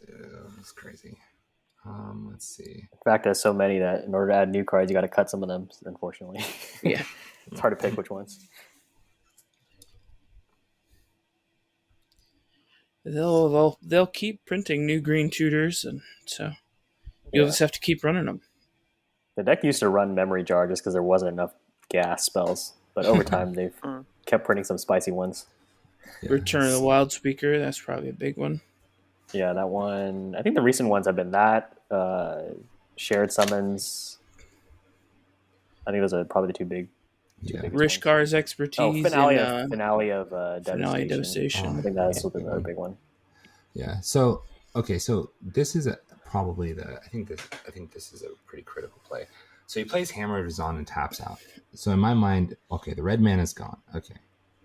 crazy. Let's see. In fact, there's so many that in order to add new cards, you got to cut some of them. Unfortunately, yeah, it's hard to pick which ones. They'll keep printing new green tutors, and so you'll just have to keep running them. The deck used to run Memory Jar just because there wasn't enough gas spells, but over time they've kept printing some spicy ones. Yeah, Return of the Wild Speaker, that's probably a big one. Yeah, that one. I think the recent ones have been that. Shared Summons. I think those are probably the two big. Rishkar's Expertise. Finale of Devastation. I think that's another big one. Yeah. So okay. So this is probably I think this is a pretty critical play. So he plays Hammer of Zon and taps out. So in my mind, okay, the red mana is gone. Okay,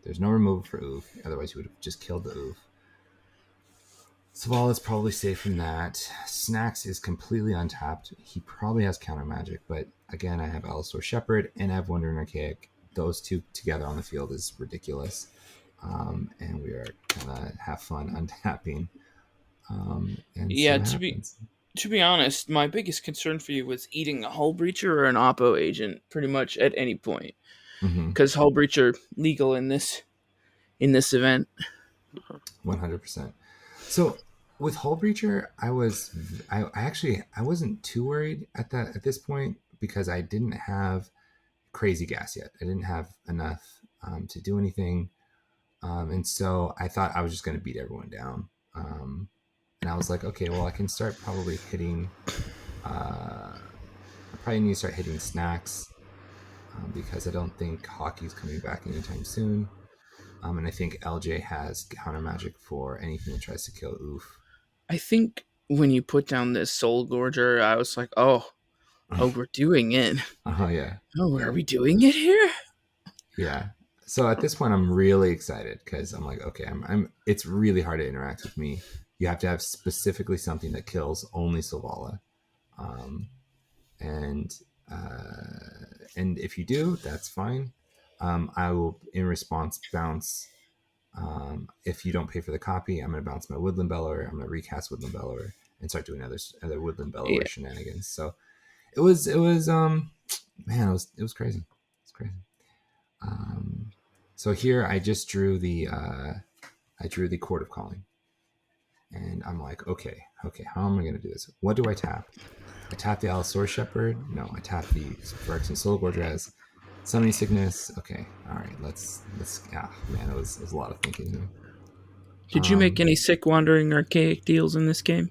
there's no removal for Oof. Otherwise, you would have just killed the Oof. Selvalla's probably safe from that. Snacks is completely untapped. He probably has counter magic, but again, I have Allosaur Shepherd and I have Wandering Archaic. Those two together on the field is ridiculous. And we are gonna have fun untapping. To be honest, my biggest concern for you was eating a Hull Breacher or an Oppo agent pretty much at any point. Because Hull Breacher legal in this event. 100%. So with Hull Breacher, I wasn't too worried at this point because I didn't have crazy gas yet. I didn't have enough to do anything, and so I thought I was just going to beat everyone down. And I was like, okay, well, I can start probably hitting. I probably need to start hitting Snacks because I don't think Hockey's coming back anytime soon. And I think LJ has counter magic for anything that tries to kill Oof. I think when you put down this Soul Gorger, I was like, oh, we're doing it. Oh yeah. Oh, Yeah. are we doing it here? Yeah. So at this point, I'm really excited because I'm like, okay, I'm. It's really hard to interact with me. You have to have specifically something that kills only Selvala, and if you do, that's fine. I will, in response, bounce. If you don't pay for the copy, I'm going to bounce my Woodland Bellower. I'm going to recast Woodland Bellower and start doing other Woodland Bellower shenanigans. So it was man, it was crazy. It's crazy. So here I just drew the Court of Calling, and I'm like, okay, how am I going to do this? What do I tap? I tap the Allosaurus Shepherd. No, I tap the Phyrexian Soul Gorger as Summoning Sickness. Okay, all right, let's. Man, it was a lot of thinking here. Did you make any sick wandering archaic deals in this game?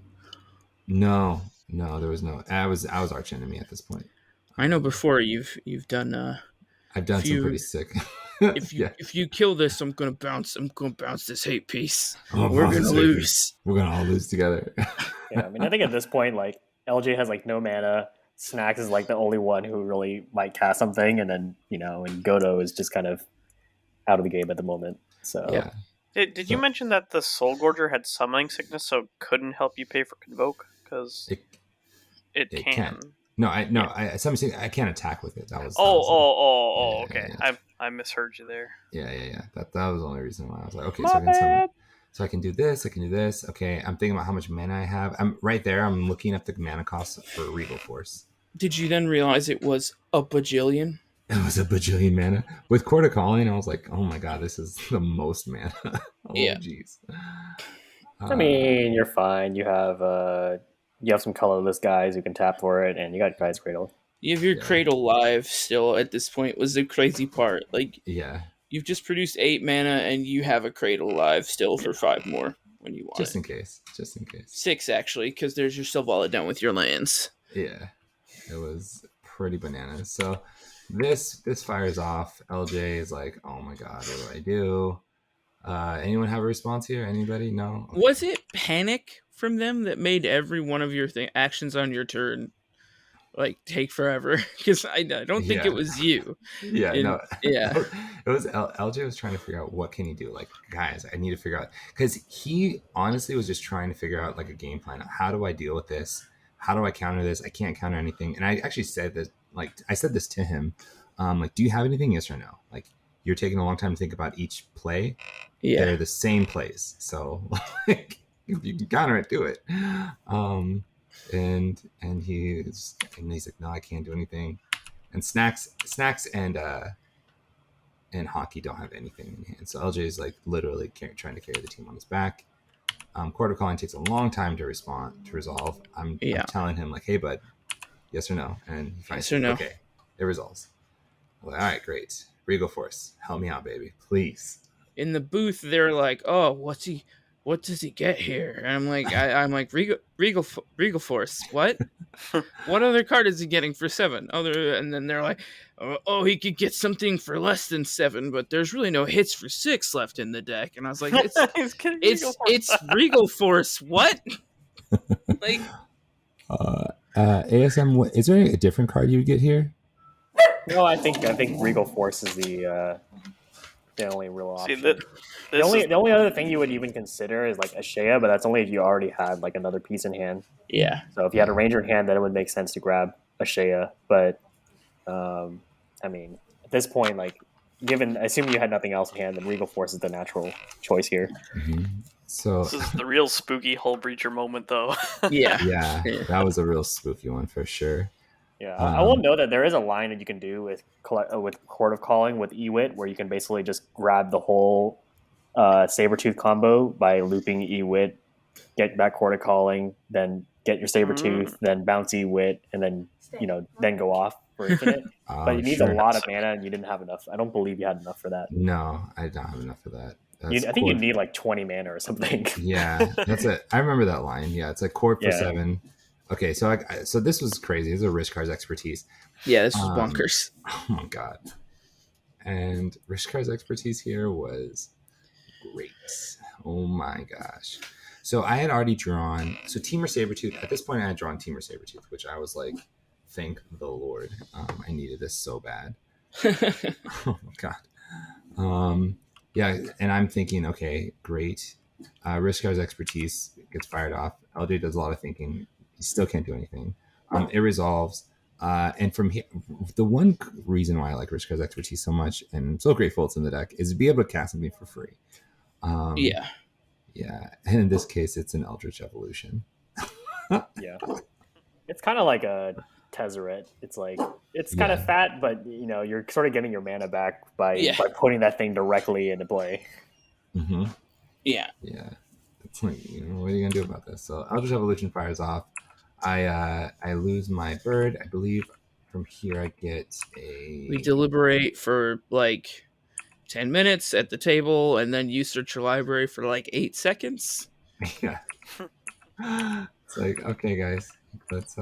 No, there was no. I was arch enemy at this point. I know before you've done. I've done some pretty sick. If you kill this, I'm gonna bounce this hate piece. We're gonna lose. We're gonna all lose together. Yeah, I mean, I think at this point, like LJ has like no mana. Snacks is like the only one who really might cast something, and then and Godo is just kind of out of the game at the moment. So yeah. Did you mention that the Soul Gorger had summoning sickness, so it couldn't help you pay for Convoke? Because it can. No, I can't attack with it. That was. Okay. Yeah. I misheard you there. Yeah. That was the only reason why I was like, okay, so I can do this. Okay, I'm thinking about how much mana I have. I'm right there. I'm looking up the mana cost for Regal Force. Did you then realize it was a bajillion? It was a bajillion mana. With Court of Calling, I was like, oh my god, this is the most mana. Jeez. I mean, you're fine. You have some colorless guys who can tap for it, and you got Guy's Cradle. You have your Cradle live still at this point was the crazy part. Like, yeah. You've just produced 8 mana, and you have a Cradle live still for 5 more when you want Just in case. 6, actually, because there's your Selvala down with your lands. Yeah. It was pretty bananas. So this fires off. LJ is like, oh my god, what do I do? Anyone have a response here? Anybody? No? Okay. Was it panic from them that made every one of your actions on your turn like take forever? Because I don't think it was you. Yeah, no. Yeah. It was LJ was trying to figure out what can he do. Like, guys, I need to figure out, because he honestly was just trying to figure out like a game plan. How do I deal with this? How do I counter this? I can't counter anything. And I actually said this, like I said this to him. Like, do you have anything? Yes or no? Like, you're taking a long time to think about each play. Yeah. They're the same plays. So like, if you can counter it, do it. And he's like, no, I can't do anything. And snacks and Hockey don't have anything in hand. So LJ is like literally trying to carry the team on his back. Court of Calling takes a long time to resolve. I'm telling him like, hey bud, yes or no? And he finds yes or no. Okay, it resolves. I'm like, all right, great. Regal Force, help me out, baby, please. In the booth, they're like, oh, what does he get here? And I'm like, I'm like, Regal Force, what? What other card is he getting for 7? And then they're like, oh, he could get something for less than 7, but there's really no hits for 6 left in the deck. And I was like, it's Regal Force, what? Like, ASM, is there a different card you would get here? No, I think Regal Force is the only real option. See, the only other thing you would even consider is like Ashea, but that's only if you already had like another piece in hand. Yeah. So if you had a Ranger in hand, then it would make sense to grab Ashea. But I mean, at this point, like, assuming you had nothing else in hand, then Regal Force is the natural choice here. Mm-hmm. So this is the real spooky Hull Breacher moment, though. yeah, that was a real spooky one for sure. Yeah, I will know that there is a line that you can do with Court of Calling with Ewit, where you can basically just grab the whole Sabertooth combo by looping Ewit, get back Court of Calling, then get your Sabertooth, then bounce Ewit, and then then go off for infinite. But you need a lot of mana, and you didn't have enough. I don't believe you had enough for that. No, I don't have enough for that. I think you need like 20 mana or something. Yeah, that's it. I remember that line. Yeah, it's like Court for 7. Okay, so this was crazy. This is a Rich Card's expertise. Yeah, this was bonkers. Oh my god! And Rich Card's expertise here was great. Oh my gosh! So I had already drawn. So Temur Sabertooth. At this point, I had drawn Temur Sabertooth, which I was like, thank the Lord. I needed this so bad. Oh my god. Yeah, and I'm thinking, okay, great. Rishkar's expertise gets fired off. LJ does a lot of thinking. He still can't do anything. It resolves. And from here, the one reason why I like Rishkar's expertise so much, and I'm so grateful it's in the deck, is to be able to cast something for free. Yeah. Yeah, and in this case, it's an Eldritch Evolution. Yeah, it's kind of like a Tezzeret. It's like it's kind of fat, but you're sort of getting your mana back by putting that thing directly into play. Mm-hmm. Yeah. It's like, what are you gonna do about this? So Eldritch Evolution fires off. I lose my bird. I believe from here I get a. We deliberate for like 10 minutes at the table, and then you search your library for like 8 seconds. Yeah. It's like, okay, guys, let's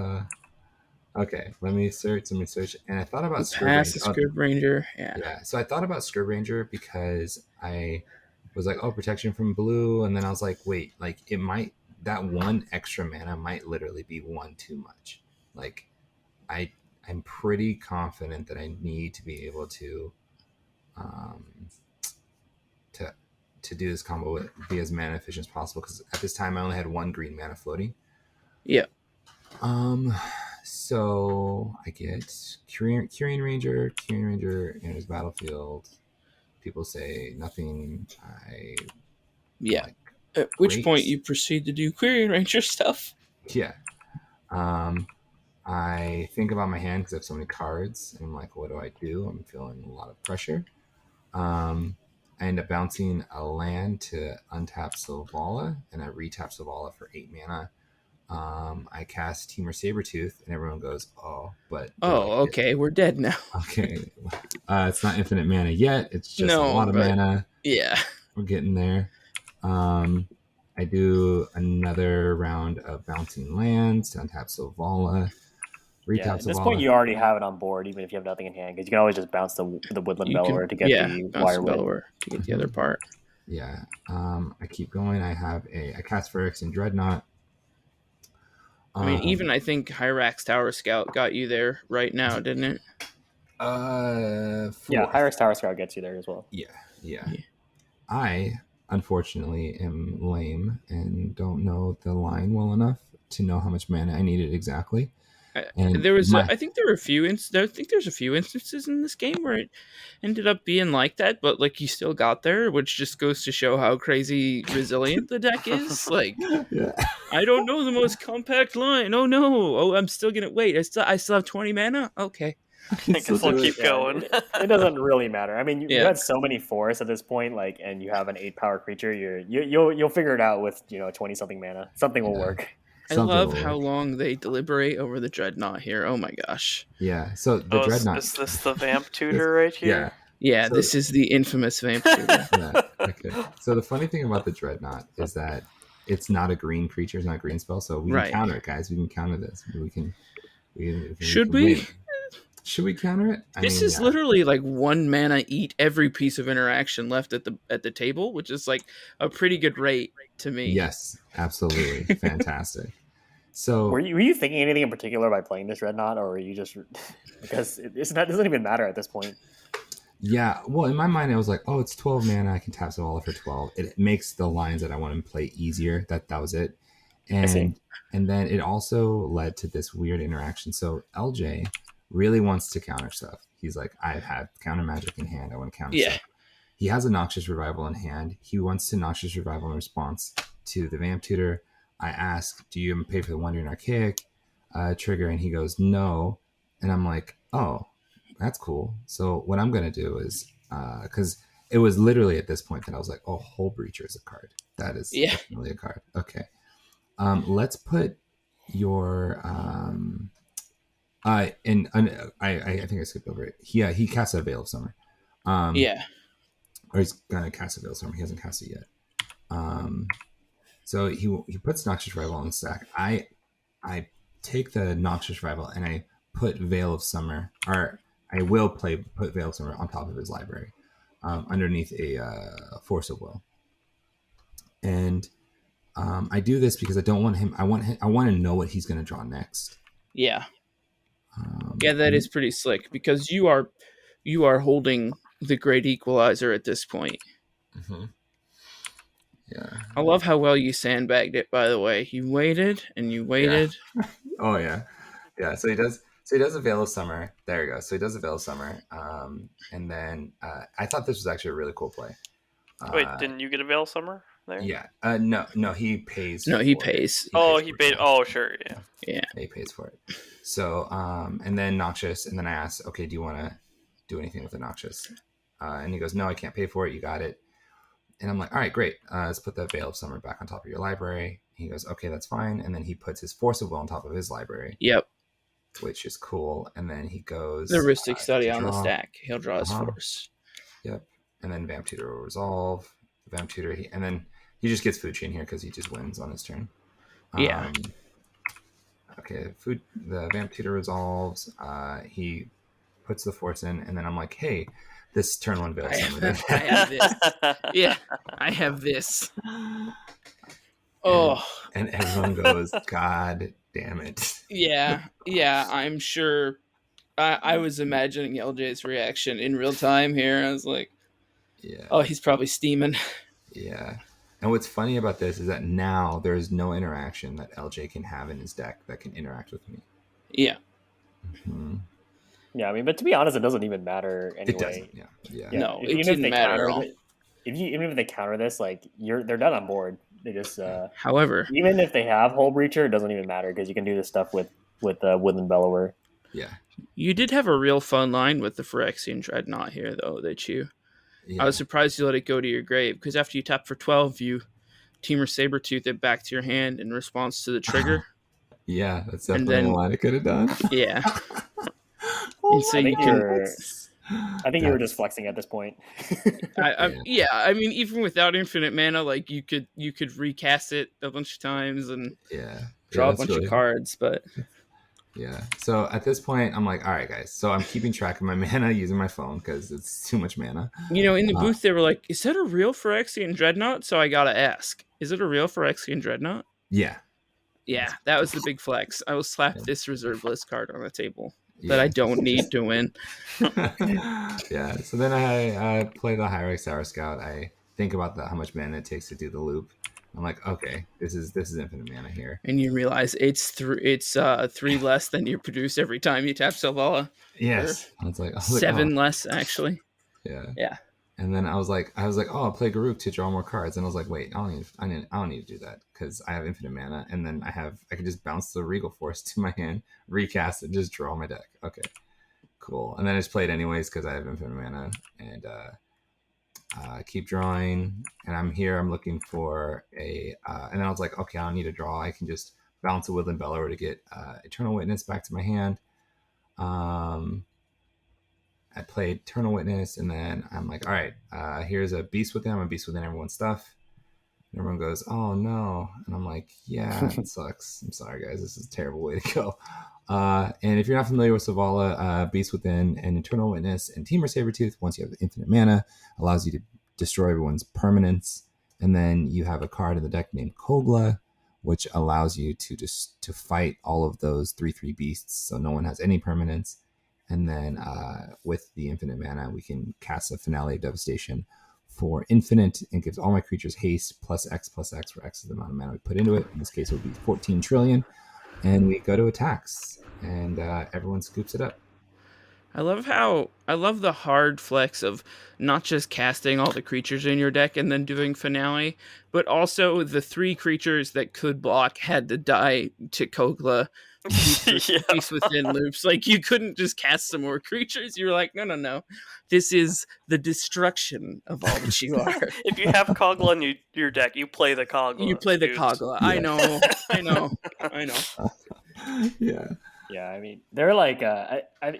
okay, let me search. And I thought about Scurb Ranger. Yeah. So I thought about Scurb Ranger because I was like, oh, protection from blue, and then I was like, wait, like it might, that one extra mana might literally be one too much. Like I'm pretty confident that I need to be able to to do this combo with be as mana efficient as possible, because at this time I only had one green mana floating. Yeah. So I get Curing Ranger enters battlefield. People say nothing. Like, at which point you proceed to do Query Ranger stuff. Yeah. I think about my hand because I have so many cards, and I'm like, what do I do? I'm feeling a lot of pressure. I end up bouncing a land to untap Selvala, and I retap Selvala for 8 mana. I cast Temur Sabertooth, and everyone goes, oh, but... okay, we're dead now. Okay. It's not infinite mana yet. It's just a lot of mana. Yeah. We're getting there. I do another round of bouncing lands to untap Selvala. At this point, you already have it on board, even if you have nothing in hand, because you can always just bounce the Woodland Bellower to get the Wirewind. To get the other part. Yeah. I keep going. I cast Phyrexian Dreadnought. I mean, even I think Hyrax Tower Scout got you there right now, didn't it? Hyrax Tower Scout gets you there as well. Yeah. I, unfortunately, am lame and don't know the line well enough to know how much mana I needed exactly. And I think there's a few instances in this game where it ended up being like that, but like you still got there, which just goes to show how crazy resilient the deck is. Like, I don't know the most compact line. Oh no! Oh, I'm still gonna wait. I still have 20 mana. Okay, I guess we'll keep going. It doesn't really matter. I mean, you had so many forests at this point, like, and you have an 8-power creature. You'll figure it out with 20-something mana. Something will work. I love how long they deliberate over the Dreadnought here. Oh my gosh. Yeah, so the Dreadnought... Is this the Vamp Tutor right here? Yeah, this is the infamous Vamp Tutor. Okay. So the funny thing about the Dreadnought is that it's not a green creature, it's not a green spell, so we can counter it, guys. We can counter this. Should we? Should we counter it? This is literally like 1 mana eat every piece of interaction left at the table, which is like a pretty good rate to me. Yes, absolutely. Fantastic. So were you thinking anything in particular by playing this Dreadnought, or were you just because it doesn't even matter at this point? Yeah, well, in my mind, I was like, oh, it's 12 mana. I can tap Selvala for 12. It makes the lines that I want to play easier. That was it. And then it also led to this weird interaction. So LJ really wants to counter stuff. He's like, I have counter magic in hand. I want to counter stuff. He has a Noxious Revival in hand. He wants to Noxious Revival in response to the Vamp Tutor. I ask, do you pay for the Wandering Archaic trigger? And he goes, no. And I'm like, oh, that's cool. So what I'm going to do is, because it was literally at this point that I was like, oh, Hull Breacher is a card. That is definitely a card. Okay. Let's put your... I think I skipped over it. He casts a Veil of Summer. Or he's gonna cast a Veil of Summer. He hasn't cast it yet. So he puts Noxious Rival on the stack. I take the Noxious Rival and I put Veil of Summer, or I will put Veil of Summer on top of his library, underneath a Force of Will. And I do this because I don't want him. I want to know what he's going to draw next. Yeah. Yeah, that is pretty slick because you are holding the Great Equalizer at this point. Mm-hmm. Yeah. I love how well you sandbagged it, by the way. You waited and you waited. Yeah. Oh, yeah. Yeah, so he does a Veil of Summer. There you go. So he does a Veil of Summer. And then I thought this was actually a really cool play. Wait, didn't you get a Veil Summer there? Yeah. No, he pays. No, he pays. He paid. Oh, sure. Yeah. Yeah. He pays for it. So, and then Noxious, and then I asked, okay, do you want to do anything with the Noxious? And he goes, no, I can't pay for it. You got it. And I'm like, all right, great. Let's put the Veil of Summer back on top of your library. He goes, okay, that's fine. And then he puts his Force of Will on top of his library. Yep. Which is cool. And then he goes... The Heuristic Study on the stack. He'll draw his Force. Yep. And then Vamp Tutor will resolve. Vamp Tutor, and then he just gets Fuchi in here because he just wins on his turn. Yeah. Okay, the Vamp Tutor resolves. He puts the Force in, and then I'm like, hey, this turn 1 Veil Summer. I have this. Yeah, I have this. Oh. And everyone goes, God damn it. Yeah, I'm sure. I was imagining LJ's reaction in real time here. I was like, yeah. Oh, he's probably steaming. Yeah. And what's funny about this is that now there is no interaction that LJ can have in his deck that can interact with me. Yeah. Mm-hmm. Yeah, I mean, but to be honest, it doesn't even matter anyway. It doesn't. Yeah. No, it didn't matter at all. Even if they counter this, like they're done on board. They just. However, even if they have Hull Breacher, it doesn't even matter because you can do this stuff with Woodland Bellower. Yeah. You did have a real fun line with the Phyrexian Dreadnought here, though, that you. Yeah. I was surprised you let it go to your grave because after you tap for 12, you Teamer Sabertooth it back to your hand in response to the trigger. Yeah, that's definitely what I could have done. Yeah. And so I think you were just flexing at this point. I mean, even without infinite mana, like you could recast it a bunch of times and draw a bunch of cards, but. Yeah. So at this point, I'm like, all right, guys. So I'm keeping track of my mana using my phone because it's too much mana. You know, in the booth, they were like, is that a real Phyrexian Dreadnought? So I got to ask, is it a real Phyrexian Dreadnought? Yeah. Yeah, that was the big flex. I will slap this reserve list card on the table that I don't need to win. Yeah. So then I play the Hyrule Sour Scout. I think about how much mana it takes to do the loop. I'm like, okay, this is infinite mana here, and you realize it's 3 less than you produce every time you tap Selvala. Yes, I was like 7 less actually. Yeah. And then I was like, oh, I'll play Garuk to draw more cards, and I was like, wait, I don't need to do that because I have infinite mana, and then I can just bounce the Regal Force to my hand, recast it, just draw my deck. Okay, cool. And then I just play it anyways because I have infinite mana, and keep drawing, and I'm looking for and then I was like, okay, I don't need to draw. I can just bounce a Woodland Bellower to get Eternal Witness back to my hand. I played Eternal Witness, and then I'm like, all right, here's a Beast Within. I'm a Beast Within everyone's stuff. And everyone goes, oh no. And I'm like, yeah, it sucks. I'm sorry, guys. This is a terrible way to go. And if you're not familiar with Selvala, Beast Within and Eternal Witness and Teamer Sabertooth, once you have infinite mana, allows you to destroy everyone's permanents. And then you have a card in the deck named Kogla, which allows you to fight all of those 3/3 beasts, so no one has any permanents. And then with the infinite mana, we can cast a Finale of Devastation for infinite and gives all my creatures haste plus X, where X is the amount of mana we put into it. In this case, it would be 14 trillion. And we go to attacks, and everyone scoops it up. I love the hard flex of not just casting all the creatures in your deck and then doing Finale, but also the 3 creatures that could block had to die to Kogla. Beast Within loops. Like, you couldn't just cast some more creatures. You were like, no. This is the destruction of all that you are. If you have Kogla in your deck, you play the Kogla. You play the Kogla. Yeah. I know. Yeah. Yeah, I mean, they're like,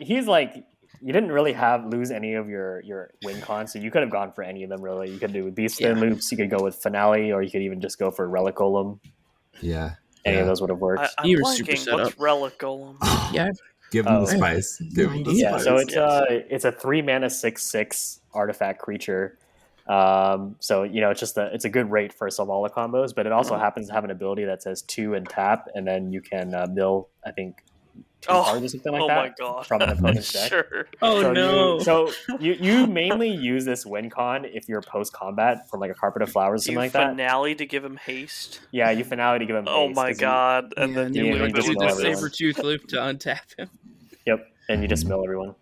he's like, you didn't really lose any of your win cons, so you could have gone for any of them, really. You could do Beast Within loops, you could go with Finale, or you could even just go for Relic Golem. Yeah. Any of those would have worked. You were super set what's up. Relic Golem? Yeah. Give him the spice. Give him the spice. So it's a 3 mana 6/6 artifact creature. So it's a good rate for Selvala combos, but it also happens to have an ability that says 2 and tap, and then you can mill, I think, 2 cards or something like that my god. from an opponent's deck. Sure. Oh So no! you mainly use this win con if you're post combat from like a Carpet of Flowers or something like that. Finale to give him haste. Yeah, you finale to give him Oh haste, my 'cause you- god! And then you you you would just do mill the everyone. saber-tooth loop to untap him. Yep, and you just mill everyone.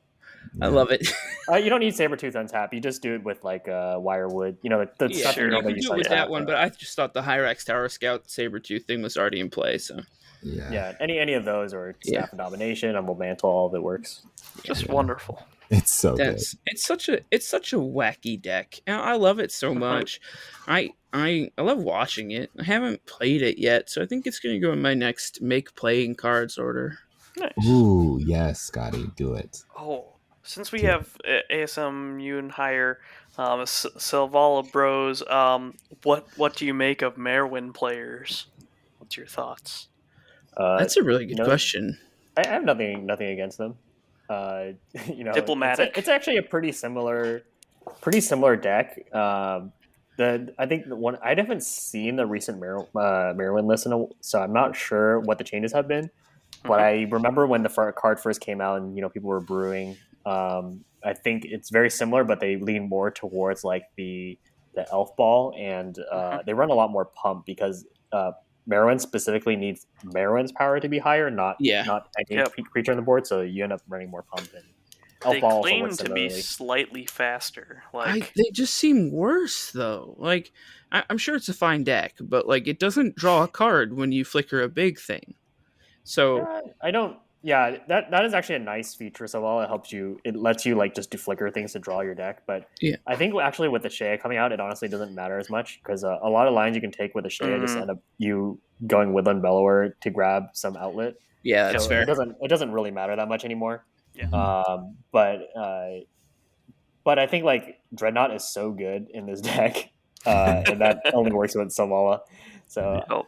I love it. You don't need Sabertooth untap. You just do it with like Wirewood. The Yeah, stuff sure. you know you that can you do saw it with tap, that one, but I just thought the Hyrax Tower Scout Saber-tooth thing was already in play, so... yeah, any of those or Staff of Domination, Humble Mantle, all of it works. Just wonderful. It's so good. It's such a wacky deck. And I love it so much. I love watching it. I haven't played it yet, so I think it's going to go in my next make playing cards order. Nice. Ooh, yes, Scotty, do it. Oh, since we have ASM, you and higher, Selvala Bros, what do you make of Merwin players? What's your thoughts? That's a really good question. I have nothing against them. Diplomatic. It's actually a pretty similar deck. I think the one I haven't seen the recent Merwin list, so I'm not sure what the changes have been. But I remember when the card first came out, and people were brewing. I think it's very similar, but they lean more towards like the elf ball, and they run a lot more pump because Merwin specifically needs Merwin's power to be higher, not any creature on the board. So you end up running more pump. And elf they ball claim also to be slightly faster. They just seem worse though. Like I'm sure it's a fine deck, but like it doesn't draw a card when you flicker a big thing. So I don't. Yeah, that is actually a nice feature. So while it lets you like just do flicker things to draw your deck. But I think actually with the Shea coming out, it honestly doesn't matter as much because a lot of lines you can take with the Shea just end up you going Woodland Bellower to grab some outlet. Yeah, that's fair. It doesn't really matter that much anymore. Yeah. But I think like Dreadnought is so good in this deck, and that only works with Selvala. So.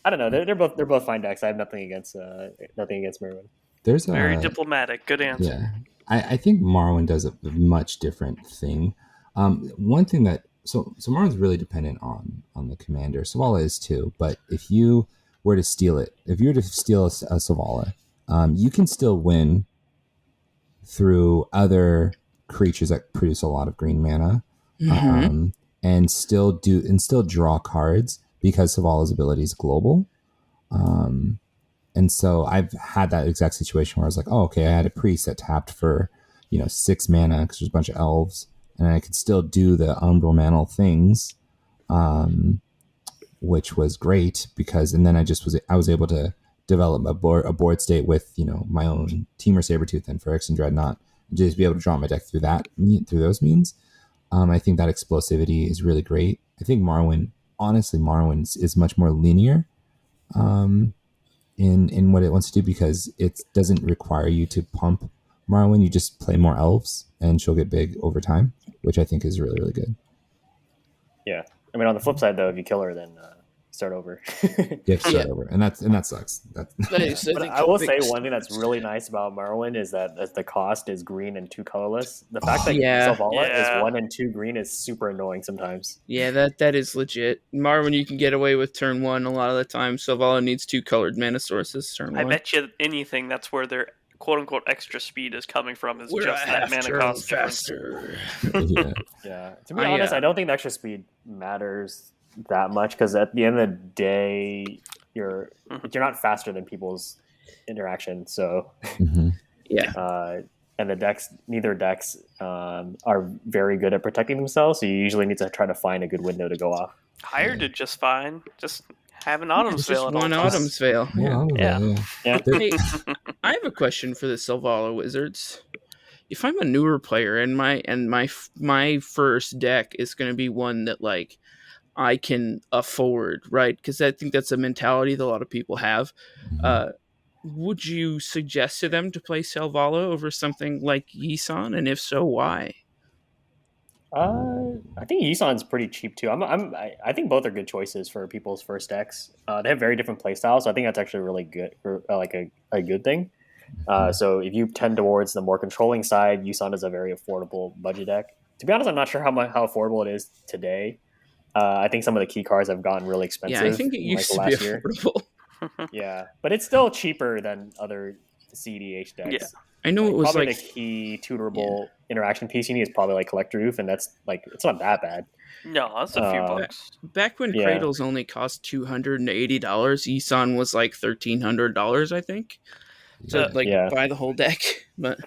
I don't know. They're both fine decks. I have nothing against Merwin. There's very diplomatic. Good answer. Yeah, I think Marwin does a much different thing. One thing that so Marwin's really dependent on the commander. Selvala is too. But if you were to steal it, if you were to steal a Selvala, you can still win through other creatures that produce a lot of green mana, and still draw cards. Because Selvala's ability is global. And so I've had that exact situation where I was like, oh, okay, I had a priest that tapped for, 6 mana because there's a bunch of elves, and I could still do the Umbral Mantle things, which was great and then I was able to develop a board state with, my own Temur Sabertooth and Phyrex and Dreadnought, and just be able to draw my deck through those means. I think that explosivity is really great. I think Marwin is much more linear in what it wants to do because it doesn't require you to pump Marwin. You just play more elves and she'll get big over time, which I think is really, really good. Yeah. I mean, on the flip side, though, if you kill her, then start over. Start over. And that sucks. But I will say one thing that's really nice about Marwin is that the cost is green and 2 colorless. The fact that Selvala is 1 and 2 green is super annoying sometimes. Yeah, that is legit. Marwin, you can get away with turn 1 a lot of the time. Selvala needs 2 colored mana sources turn 1. I bet you anything that's where their quote-unquote extra speed is coming from is just that mana cost faster. Yeah. To be honest, I don't think the extra speed matters that much because at the end of the day you're not faster than people's interaction, so and neither decks are very good at protecting themselves, so you usually need to try to find a good window to go off. Higher did just fine, just have an Autumn's Veil. Just one Autumn's Veil. Yeah. Hey, I have a question for the Selvala Wizards. If I'm a newer player and my first deck is going to be one that like I can afford, right? Because I think that's a mentality that a lot of people have. Would you suggest to them to play Selvala over something like Yisan? And if so, why? I think Yisan's pretty cheap too. I think both are good choices for people's first decks. They have very different play styles, so I think that's actually really good, like a good thing. So if you tend towards the more controlling side, Yisan is a very affordable budget deck. To be honest, I'm not sure how affordable it is today. I think some of the key cards have gotten really expensive. Yeah, I think it in, used the to be last year. affordable. Yeah, but it's still cheaper than other cEDH decks. Yeah. I know it was probably like the key tutorable interaction piece you need is probably like Collector Roof, and that's like it's not that bad. No, that's a few bucks. back when Yeah. Cradles only cost $280. Eson was like $1,300, I think. So like Yeah. buy the whole deck, but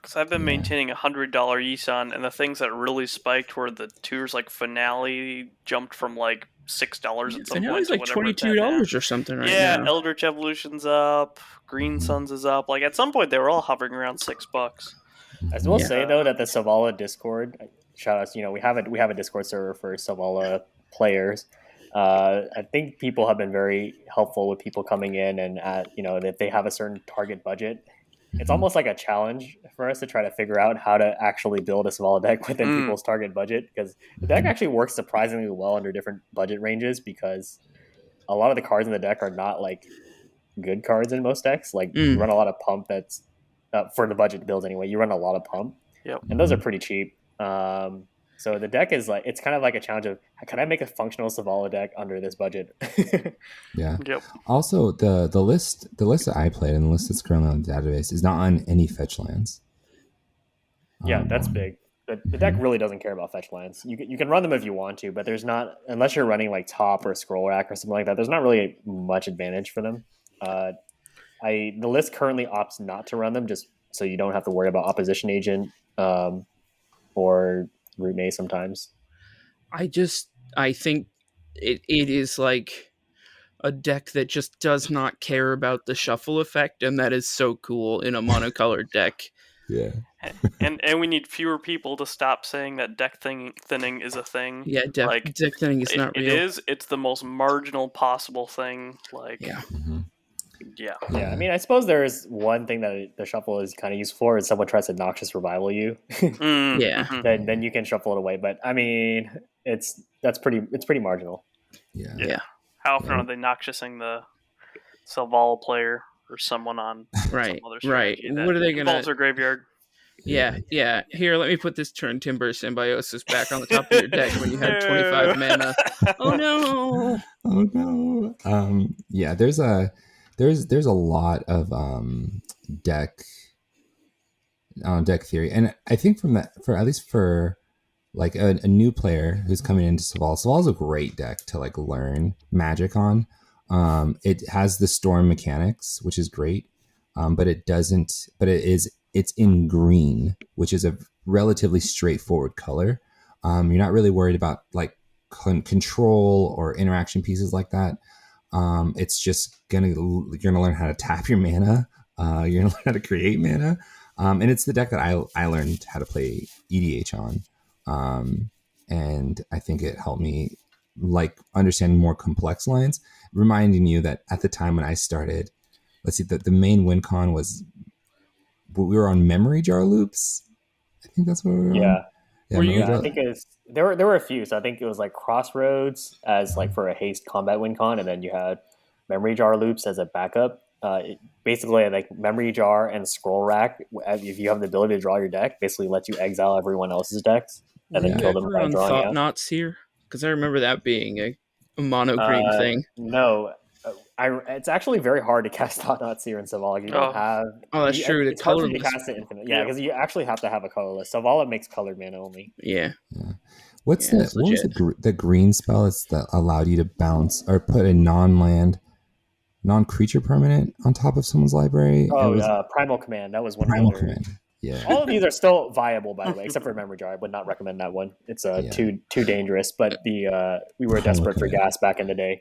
Because I've been maintaining $100 ESON, and the things that really spiked were the tours like Finale jumped from like $6 at some point. Finale's like whatever it's at now. $22 or something right Yeah, now. Eldritch Evolution's up, Green Suns is up. Like at some point they were all hovering around $6. I will say though that the Selvala Discord, shout out, we have a Discord server for Selvala players. I think people have been very helpful with people coming in and if they have a certain target budget. It's almost like a challenge for us to try to figure out how to actually build a Selvala deck within people's target budget, because the deck actually works surprisingly well under different budget ranges, because a lot of the cards in the deck are not like good cards in most decks. Like you run a lot of pump that's for the budget builds anyway. You run a lot of pump, and those are pretty cheap. So the deck is like, it's kind of like a challenge of, can I make a functional Selvala deck under this budget? Yeah. Yep. Also, the list that I played and the list that's currently on the database is not on any fetch lands. Yeah, that's big. The deck really doesn't care about fetch lands. You can run them if you want to, but there's not, unless you're running like Top or Scroll Rack or something like that, there's not really much advantage for them. The list currently opts not to run them, just so you don't have to worry about Opposition Agent or Root Maze sometimes. I think it is like a deck that just does not care about the shuffle effect, and that is so cool in a monocolored deck. Yeah. And we need fewer people to stop saying that deck thinning is a thing. Yeah, deck thinning is not real. It is. It's the most marginal possible thing. Like, yeah. Yeah. I mean, I suppose there is one thing that the shuffle is kind of used for, is someone tries to Noxious Revival you. Yeah. Then you can shuffle it away. But I mean, it's pretty marginal. Yeah. How often are they noxiousing the Selvala player or someone on right? some other Right. strategy that What are they gonna? involves their graveyard? Yeah. Here, let me put this Turn Timber Symbiosis back on the top of your deck when you had 25 mana. Oh no! Oh no! Yeah, there's a lot of deck theory, and I think for at least for like a new player who's coming into Selvala is a great deck to like learn Magic on. It has the Storm mechanics, which is great, but it's in green, which is a relatively straightforward color. You're not really worried about like control or interaction pieces like that. It's just you're gonna learn how to tap your mana. You're gonna learn how to create mana, and it's the deck that I learned how to play EDH on, and I think it helped me like understand more complex lines, reminding you that at the time when I started, let's see, the main win con was we were on memory jar loops. I think that's what we were on. I think there were a few. So I think it was like Crossroads as like for a haste combat win con, and then you had memory jar loops as a backup. Basically, like memory jar and scroll rack, if you have the ability to draw your deck, basically lets you exile everyone else's decks and then kill them by drawing out. Not Seer, because I remember that being a mono green thing. No. It's actually very hard to cast Thought Not Seer in Selvala. You don't have. Oh, that's true. It's hard to cast it infinite. Yeah, because you actually have to have a colorless. Selvala makes colored mana only. Yeah. What was the green spell that allowed you to bounce or put a non-creature permanent on top of someone's library? Primal Command. That was one. Primal Command. Yeah. All of these are still viable, by the way, except for Memory Jar. I would not recommend that one. It's too dangerous. But we were desperate for gas back in the day.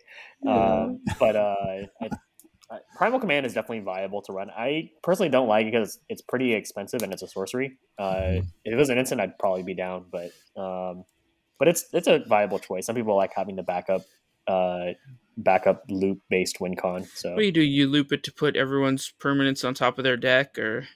Primal Command is definitely viable to run. I personally don't like it because it's pretty expensive and it's a sorcery. If it was an instant, I'd probably be down. But it's a viable choice. Some people like having the backup loop based win con. So what do? You loop it to put everyone's permanents on top of their deck, or?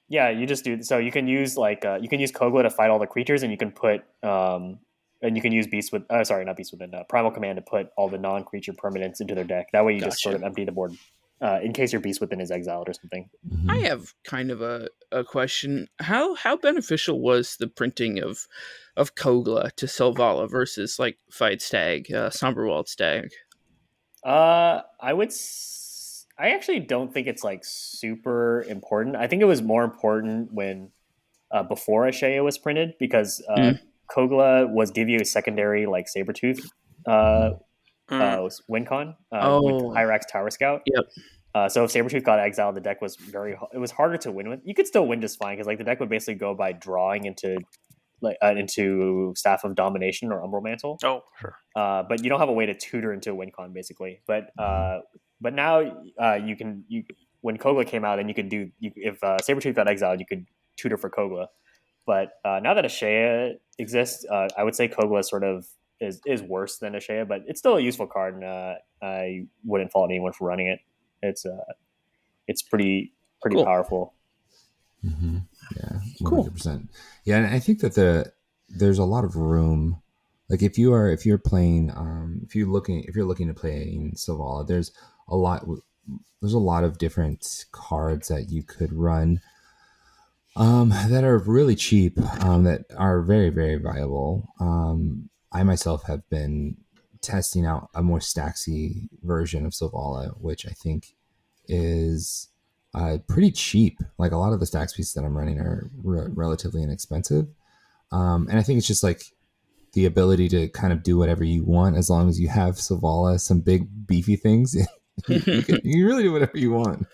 Yeah, you just do. So you can use Kogla to fight all the creatures, and you can put and you can use Primal Command to put all the non-creature permanents into their deck. That way you just sort of empty the board. in case your Beast Within is exiled or something. Mm-hmm. I have kind of a question. How beneficial was the printing of Kogla to Selvala versus like Fight Stag, Somberwald Stag? I actually don't think it's like super important. I think it was more important when before Ashea was printed because Kogla was give you a secondary like Sabretooth WinCon with Oh. Hyrax Tower Scout. Yep. So if Sabretooth got exiled, the deck was it was harder to win with. You could still win just fine because like the deck would basically go by drawing into Staff of Domination or Umbral Mantle. Oh, sure. But you don't have a way to tutor into a WinCon basically. But now you can when Kogla came out, then you could do if Sabretooth got exiled, you could tutor for Kogla. But now that Ashea exists, I would say Kogla sort of is worse than Ashea, but it's still a useful card, and I wouldn't fault anyone for running it. It's pretty Cool. powerful. Mm-hmm. Yeah, 100%. Yeah, and I think that there's a lot of room. Like if you're playing, if you're looking to play in Selvala, there's a lot of different cards that you could run that are really cheap, that are very, very viable. I myself have been testing out a more stacksy version of Selvala, which I think is pretty cheap. Like a lot of the stacks pieces that I'm running are relatively inexpensive. And I think it's just like the ability to kind of do whatever you want as long as you have Selvala, some big beefy things. you can really do whatever you want.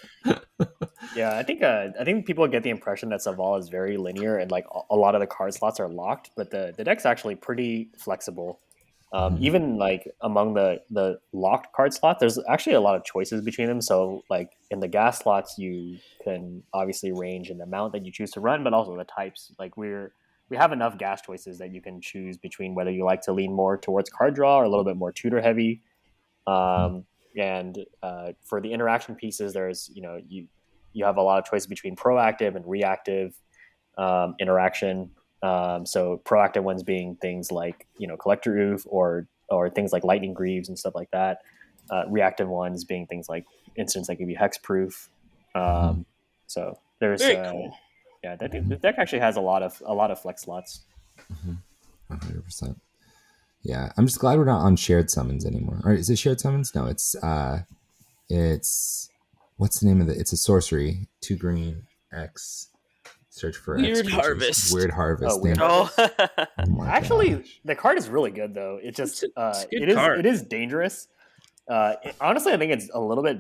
Yeah, I think people get the impression that Selvala is very linear and like a lot of the card slots are locked, but the deck's actually pretty flexible. Even like among the locked card slot, there's actually a lot of choices between them. So like in the gas slots, you can obviously range in the amount that you choose to run, but also the types. Like we have enough gas choices that you can choose between whether you like to lean more towards card draw or a little bit more tutor heavy. And for the interaction pieces, there's you have a lot of choices between proactive and reactive interaction. So proactive ones being things like Collector Oof or things like Lightning Greaves and stuff like that. Reactive ones being things like instants that give you hexproof. So there's cool. Yeah, the deck actually has a lot of flex slots. 100%. Yeah, I'm just glad we're not on shared summons anymore. Or is it shared summons? No, it's what's the name of it? It's a sorcery, 2 green X. Search for Weird X Harvest. Weird Harvest. Weird Oh, Actually, gosh. the card is really good though. It just It's a good card. it is dangerous. Honestly, I think it's a little bit